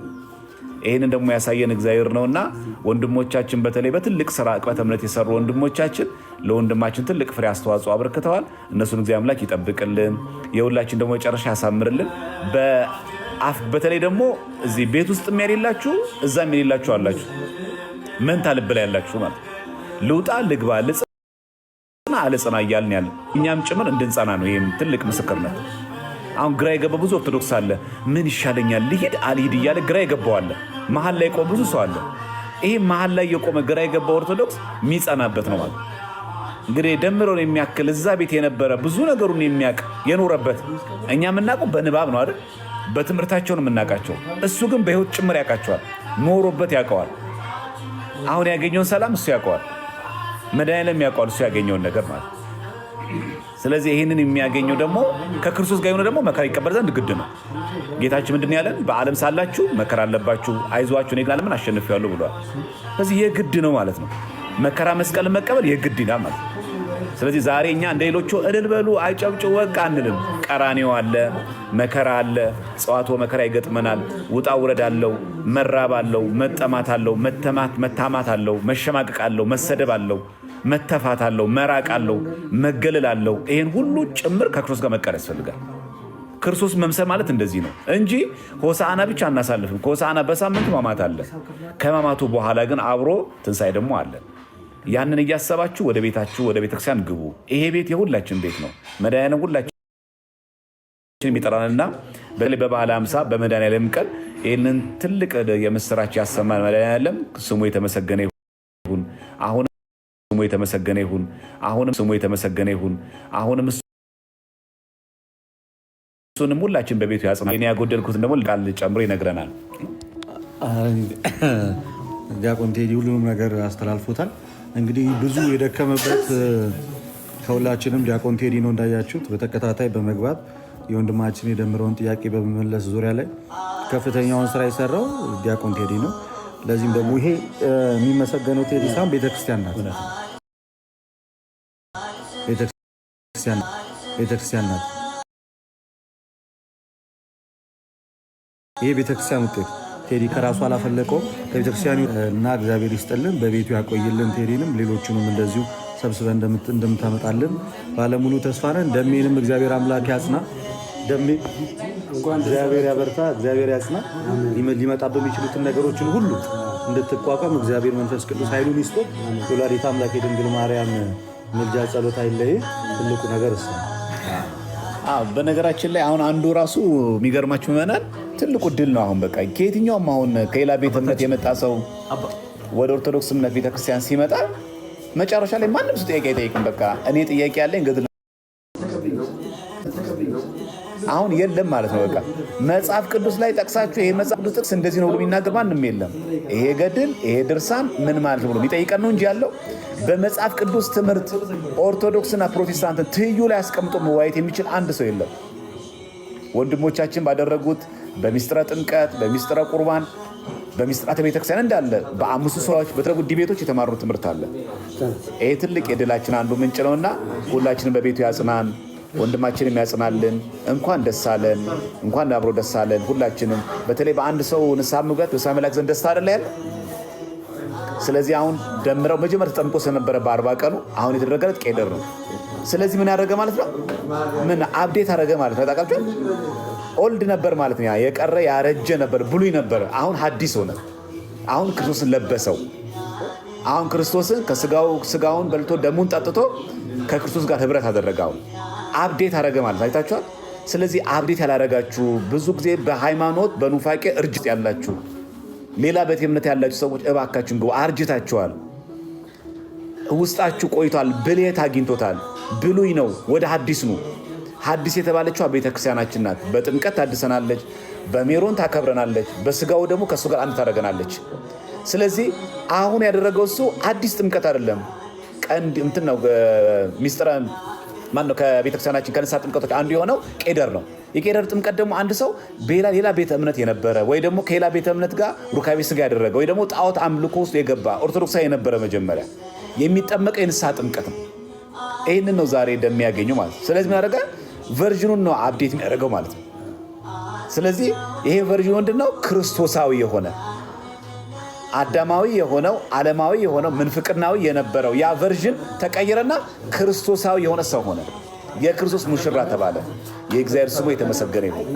ይህንን ደግሞ ያሳየን እግዚአብሔር ነውና ወንድሞቻችን በተለይ በትልቅ ስራ ዕቅበተ እምነት የሰሩ ወንድሞቻችን ለወንድማችን ትልቅ ፍሬ አስተዋጽኦ አበርክተዋል። እነሱን እግዚአብሔር አምላክ ይጠብቅልን፣ የሁላችን ደግሞ መጨረሻ ያሳምርልን። በተለይ ደግሞ እዚህ ቤት ውስጥ የሌላችሁ እዛም የሌላችሁ አላችሁ፣ መንታ ልብ ላይ ያላችሁ ማለት ልውጣ ልግባ ልጽና አልጽና እያልን ያለ እኛም ጭምር እንድንጸና ነው። ይህም ትልቅ ምስክርነት። አሁን ግራ የገባ ብዙ ኦርቶዶክስ አለ። ምን ይሻለኛል ልሂድ አልሂድ እያለ ግራ የገባው አለ። መሀል ላይ ቆም ብዙ ሰው አለ። ይሄ መሀል ላይ የቆመ ግራ የገባው ኦርቶዶክስ የሚጸናበት ነው ማለት እንግዲህ ደምረውን የሚያክል እዛ ቤት የነበረ ብዙ ነገሩን የሚያውቅ የኖረበት እኛ የምናውቀው በንባብ ነው አይደል? በትምህርታቸውን የምናውቃቸው፣ እሱ ግን በህይወት ጭምር ያውቃቸዋል። ኖሮበት ያውቀዋል። አሁን ያገኘውን ሰላም እሱ ያውቀዋል። መድኃኒዓለም ያውቀዋል እሱ ያገኘውን ነገር ማለት። ስለዚህ ይህንን የሚያገኘው ደግሞ ከክርስቶስ ጋር የሆነ ደግሞ መከራ ይቀበል ዘንድ ግድ ነው። ጌታችን ምንድን ያለን? በዓለም ሳላችሁ መከራ አለባችሁ፣ አይዟችሁ እኔ ግን ዓለምን አሸንፌአለሁ ብሏል። ስለዚህ የግድ ነው ማለት ነው። መከራ መስቀልን መቀበል የግድ ይላል ማለት ነው። ስለዚህ ዛሬ እኛ እንደ ሌሎቹ እልል በሉ አይጨብጭቡ በቃ አንልም። ቀራንዮ አለ፣ መከራ አለ፣ ጽዋቶ መከራ ይገጥመናል። ውጣ ውረድ አለው፣ መራብ አለው፣ መጠማት አለው፣ መታማት አለው፣ መሸማቀቅ አለው፣ መሰደብ አለው፣ መተፋት አለው፣ መራቅ አለው፣ መገለል አለው። ይሄን ሁሉ ጭምር ከክርስቶስ ጋር መቀር ያስፈልጋል። ክርስቶስ መምሰል ማለት እንደዚህ ነው እንጂ ሆሳዕና ብቻ አናሳልፍም። ከሆሳዕና በሳምንቱ ሕማማት አለ። ከሕማማቱ በኋላ ግን አብሮ ትንሣኤ ደግሞ አለ። ያንን እያሰባችሁ ወደ ቤታችሁ ወደ ቤተክርስቲያን ግቡ። ይሄ ቤት የሁላችን ቤት ነው። መድኃኒዓለም ሁላችን የሚጠራንና በተለይ በበዓለ ሃምሳ በመድኃኒዓለም ቀን ይህንን ትልቅ የምስራች ያሰማን መድኃኒዓለም ስሙ የተመሰገነ ይሁን። አሁንም ስሙ የተመሰገነ ይሁን። አሁንም ስሙ የተመሰገነ ይሁን። አሁንም እሱንም ሁላችን በቤቱ ያጽናል። እኔ ያጎደልኩትን ደግሞ ቃል ጨምሮ ይነግረናል። ዲያቆን ቴዲ ሁሉንም ነገር አስተላልፎታል። እንግዲህ ብዙ የደከመበት ከሁላችንም ዲያቆን ቴዲ ነው። እንዳያችሁት በተከታታይ በመግባት የወንድማችን የደምረውን ጥያቄ በመመለስ ዙሪያ ላይ ከፍተኛውን ስራ የሰራው ዲያቆን ቴዲ ነው። ለዚህም ደግሞ ይሄ የሚመሰገነው ቴዲ ሳይሆን ቤተክርስቲያን ናት። ቤተክርስቲያን ናት። ይሄ ቤተክርስቲያን ውጤት ቴዲ ከራሱ አላፈለቀውም። ለቤተክርስቲያኑ እና እግዚአብሔር ይስጥልን፣ በቤቱ ያቆይልን። ቴዲንም ሌሎቹንም እንደዚሁ ሰብስበን እንደምታመጣልን ባለሙሉ ተስፋ ነን። ደሜንም እግዚአብሔር አምላክ ያጽና። ደሜ እግዚአብሔር ያበርታ፣ እግዚአብሔር ያጽና። ሊመጣ በሚችሉትን ነገሮችን ሁሉ እንድትቋቋም እግዚአብሔር መንፈስ ቅዱስ ኃይሉን ይስጥ። ወላዲተ አምላክ የድንግል ማርያም ምልጃ ጸሎት አይለይ። ትልቁ ነገር እሱ። በነገራችን ላይ አሁን አንዱ ራሱ የሚገርማችሁ ምዕመናን ትልቁ ድል ነው። አሁን በቃ ከየትኛውም አሁን ከሌላ ቤተ እምነት የመጣ ሰው ወደ ኦርቶዶክስ እምነት ቤተክርስቲያን ሲመጣ መጨረሻ ላይ ማንም ሰው ጥያቄ አይጠይቅም። በቃ እኔ ጥያቄ ያለኝ ገድል አሁን የለም ማለት ነው። በቃ መጽሐፍ ቅዱስ ላይ ጠቅሳችሁ ይሄ መጽሐፍ ቅዱስ ጥቅስ እንደዚህ ነው ብሎ የሚናገር ማንም የለም። ይሄ ገድል ይሄ ድርሳን ምን ማለት ነው ብሎ የሚጠይቀን ነው እንጂ ያለው በመጽሐፍ ቅዱስ ትምህርት ኦርቶዶክስና ፕሮቴስታንትን ትይዩ ላይ አስቀምጦ መዋየት የሚችል አንድ ሰው የለም። ወንድሞቻችን ባደረጉት በሚስጥረ ጥምቀት፣ በሚስጥረ ቁርባን፣ በሚስጥራተ ቤተክርስቲያን እንዳለ በአምስቱ ሰዎች በተደረጉት ዲቤቶች የተማሩ ትምህርት አለ። ይሄ ትልቅ የድላችን አንዱ ምንጭ ነውና ሁላችንም በቤቱ ያጽናን፣ ወንድማችንም ያጽናልን። እንኳን ደስ አለን፣ እንኳን አብሮ ደስ አለን ሁላችንም። በተለይ በአንድ ሰው ንስሐ መግባት በሰማይ መላእክት ዘንድ ደስታ አይደለ ያለ። ስለዚህ አሁን ደምረው መጀመሪያ ተጠምቆ ስለነበረ በ40 ቀኑ አሁን የተደረገለት ቄደር ነው። ስለዚህ ምን ያደረገ ማለት ነው? ምን አፕዴት አደረገ ማለት ነው? ታውቃችሁ ኦልድ ነበር ማለት ነው። የቀረ ያረጀ ነበር፣ ብሉይ ነበር። አሁን ሐዲስ ሆነ። አሁን ክርስቶስን ለበሰው። አሁን ክርስቶስን ስጋውን በልቶ ደሙን ጠጥቶ ከክርስቶስ ጋር ህብረት አደረገው። አብዴት አደረገ ማለት አይታችኋል። ስለዚህ አብዴት ያላረጋችሁ ብዙ ጊዜ በሃይማኖት በኑፋቄ እርጅት ያላችሁ ሌላ ቤተ እምነት ያላችሁ ሰዎች እባካችሁን ግቡ። አርጅታችኋል። ውስጣችሁ ቆይቷል። ብልየት አግኝቶታል። ብሉይ ነው፣ ወደ ሐዲስ ነው። ሐዲስ የተባለችው ቤተክርስቲያናችን ናት። በጥምቀት ታድሰናለች፣ በሜሮን ታከብረናለች፣ በስጋው ደግሞ ከእሱ ጋር አንድ ታደርገናለች። ስለዚህ አሁን ያደረገው እሱ አዲስ ጥምቀት አይደለም። ቀንድ እንትን ነው ሚስጥረ ማን ነው? ከቤተክርስቲያናችን ከንስሐ ጥምቀቶች አንዱ የሆነው ቄደር ነው። የቄደር ጥምቀት ደግሞ አንድ ሰው ሌላ ቤተ እምነት የነበረ ወይ ደግሞ ከሌላ ቤተ እምነት ጋር ሩካቤ ስጋ ያደረገ ወይ ደግሞ ጣዖት አምልኮ ውስጥ የገባ ኦርቶዶክሳዊ የነበረ መጀመሪያ የሚጠመቀው የንስሐ ጥምቀት ነው። ይህንን ነው ዛሬ እንደሚያገኙ ማለት ነው። ስለዚህ ምን ያደረገ ቨርዥኑን ነው አፕዴት የሚያደርገው ማለት ነው። ስለዚህ ይሄ ቨርዥኑ ምንድነው? ክርስቶሳዊ የሆነ አዳማዊ የሆነው ዓለማዊ የሆነው ምንፍቅናዊ የነበረው ያ ቨርዥን ተቀየረና ክርስቶሳዊ የሆነ ሰው ሆነ። የክርስቶስ ሙሽራ ተባለ። የእግዚአብሔር ስሙ የተመሰገነ ይሁን።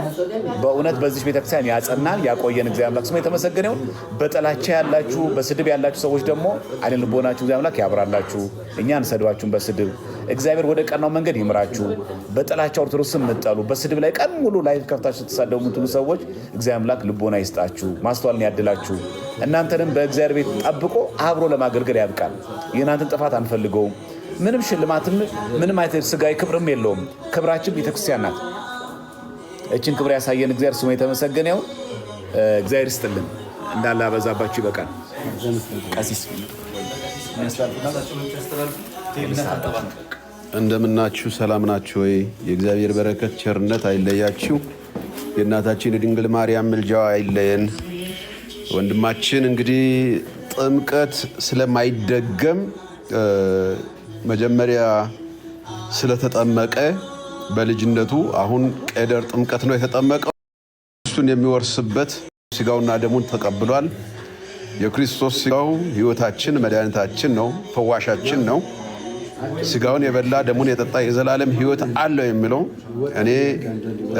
በእውነት በዚህ ቤተክርስቲያን ያጸናን ያቆየን እግዚአብሔር አምላክ ስሙ የተመሰገነ ይሁን። በጥላቻ ያላችሁ በስድብ ያላችሁ ሰዎች ደግሞ አይደል ልቦናችሁ እግዚአብሔር አምላክ ያብራላችሁ። እኛን ሰድባችሁን በስድብ እግዚአብሔር ወደ ቀናው መንገድ ይምራችሁ። በጥላቻ ኦርቶዶክስን ምጠሉ በስድብ ላይ ቀን ሙሉ ላይ ከፍታችሁ ተሳደቡ የምትሉ ሰዎች እግዚአብሔር አምላክ ልቦና ይስጣችሁ፣ ማስተዋልን ያድላችሁ። እናንተንም በእግዚአብሔር ቤት ጠብቆ አብሮ ለማገልገል ያብቃል። የእናንተን ጥፋት አንፈልገውም። ምንም ሽልማትም ምንም አይነት ስጋዊ ክብርም የለውም። ክብራችን ቤተክርስቲያን ናት። እችን ክብር ያሳየን እግዚአብሔር ስሙ የተመሰገነ ይሁን። እግዚአብሔር ይስጥልን። እንዳለ አበዛባችሁ ይበቃል። ቀሲስ እንደምናችሁ ሰላም ናችሁ ወይ? የእግዚአብሔር በረከት ቸርነት አይለያችሁ። የእናታችን የድንግል ማርያም ምልጃዋ አይለየን። ወንድማችን እንግዲህ ጥምቀት ስለማይደገም መጀመሪያ ስለተጠመቀ በልጅነቱ አሁን ቄደር ጥምቀት ነው የተጠመቀው። እሱን የሚወርስበት ስጋውና ደሙን ተቀብሏል። የክርስቶስ ስጋው ሕይወታችን መድኃኒታችን ነው፣ ፈዋሻችን ነው። ስጋውን የበላ ደሙን የጠጣ የዘላለም ሕይወት አለው የሚለው እኔ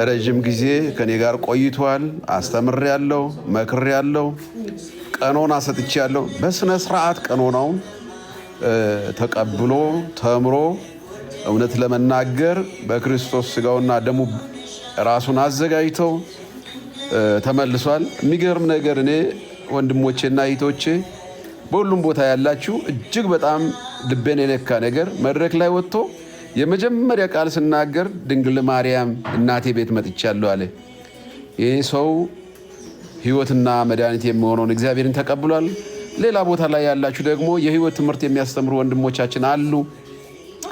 ረጅም ጊዜ ከኔ ጋር ቆይቷል። አስተምሬያለሁ፣ መክሬያለሁ፣ ቀኖና ሰጥቻለሁ። በስነ ስርዓት ቀኖናውን ተቀብሎ ተምሮ እውነት ለመናገር በክርስቶስ ስጋውና ደሙ ራሱን አዘጋጅተው ተመልሷል። የሚገርም ነገር እኔ ወንድሞቼና እህቶቼ በሁሉም ቦታ ያላችሁ እጅግ በጣም ልቤን የነካ ነገር መድረክ ላይ ወጥቶ የመጀመሪያ ቃል ስናገር ድንግል ማርያም እናቴ ቤት መጥቻለሁ አለ። ይህ ሰው ሕይወትና መድኃኒት የሚሆነውን እግዚአብሔርን ተቀብሏል። ሌላ ቦታ ላይ ያላችሁ ደግሞ የሕይወት ትምህርት የሚያስተምሩ ወንድሞቻችን አሉ።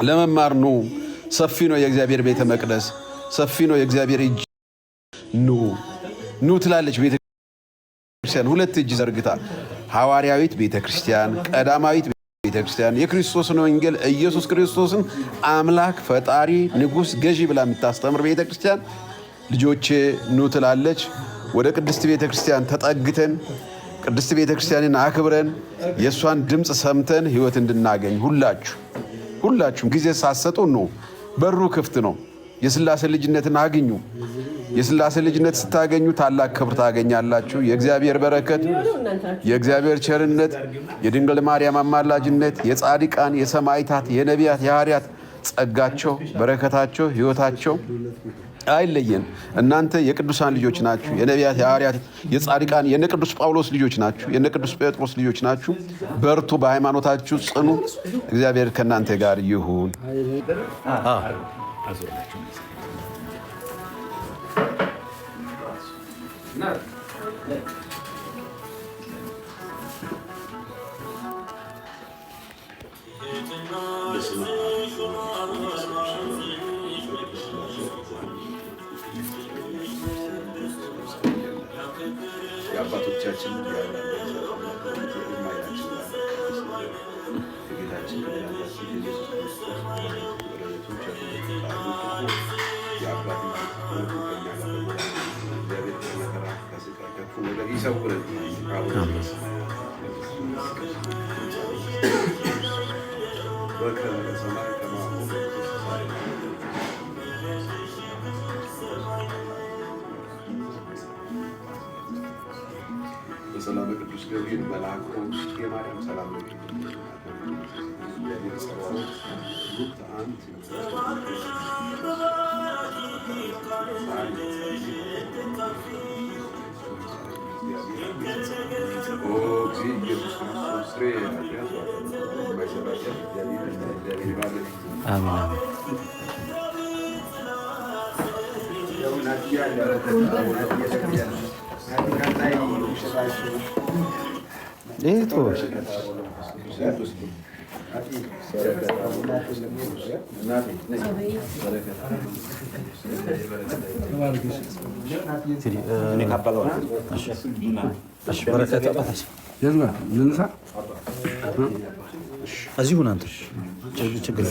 ለመማር ኑ። ሰፊ ነው የእግዚአብሔር ቤተ መቅደስ፣ ሰፊ ነው የእግዚአብሔር እጅ። ኑ ትላለች ቤተክርስቲያን ሁለት እጅ ዘርግታ። ሐዋርያዊት ቤተክርስቲያን፣ ቀዳማዊት ቤተክርስቲያን የክርስቶስን ወንጌል ኢየሱስ ክርስቶስን አምላክ ፈጣሪ ንጉሥ ገዢ ብላ የምታስተምር ቤተክርስቲያን ልጆቼ ኑ ትላለች። ወደ ቅድስት ቤተክርስቲያን ተጠግተን ቅድስት ቤተክርስቲያንን አክብረን የእሷን ድምፅ ሰምተን ሕይወት እንድናገኝ ሁላችሁም ጊዜ ሳሰጡ ነው። በሩ ክፍት ነው። የሥላሴ ልጅነትን አግኙ። የሥላሴ ልጅነት ስታገኙ ታላቅ ክብር ታገኛላችሁ። የእግዚአብሔር በረከት፣ የእግዚአብሔር ቸርነት፣ የድንግል ማርያም አማላጅነት፣ የጻድቃን፣ የሰማዕታት፣ የነቢያት፣ የሐዋርያት ጸጋቸው፣ በረከታቸው፣ ሕይወታቸው አይለየን። እናንተ የቅዱሳን ልጆች ናችሁ። የነቢያት፣ የሐዋርያት፣ የጻድቃን የነ ቅዱስ ጳውሎስ ልጆች ናችሁ። የነ ቅዱስ ጴጥሮስ ልጆች ናችሁ። በርቱ፣ በሃይማኖታችሁ ጽኑ። እግዚአብሔር ከእናንተ ጋር ይሁን። የአባቶቻችን በሰላም ቅዱስ ገብርኤል መልአክ የማርያም ሰላም እዚሁ ናንተ ችግር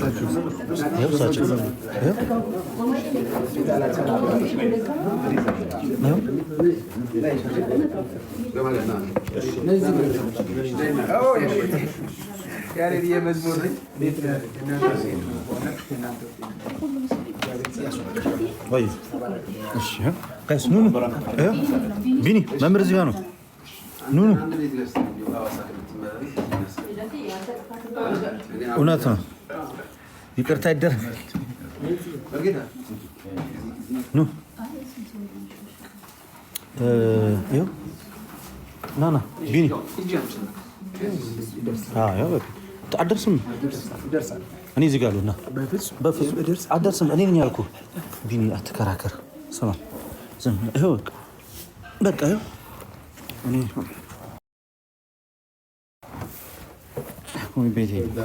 ቢኒ መምህር እዚህ ጋር ነው። ኑ እውነት ነው። ይቅርታ ይደረግ። ኑ ና ቢኒ አደርስም። እኔ እዚህ ጋር አሉና አደርስም። እኔ ነኝ ያልኩህ። ቢኒ አትከራከር። ስማ ዝም ይኸው በቃ ይኸው እኔ ቤቴ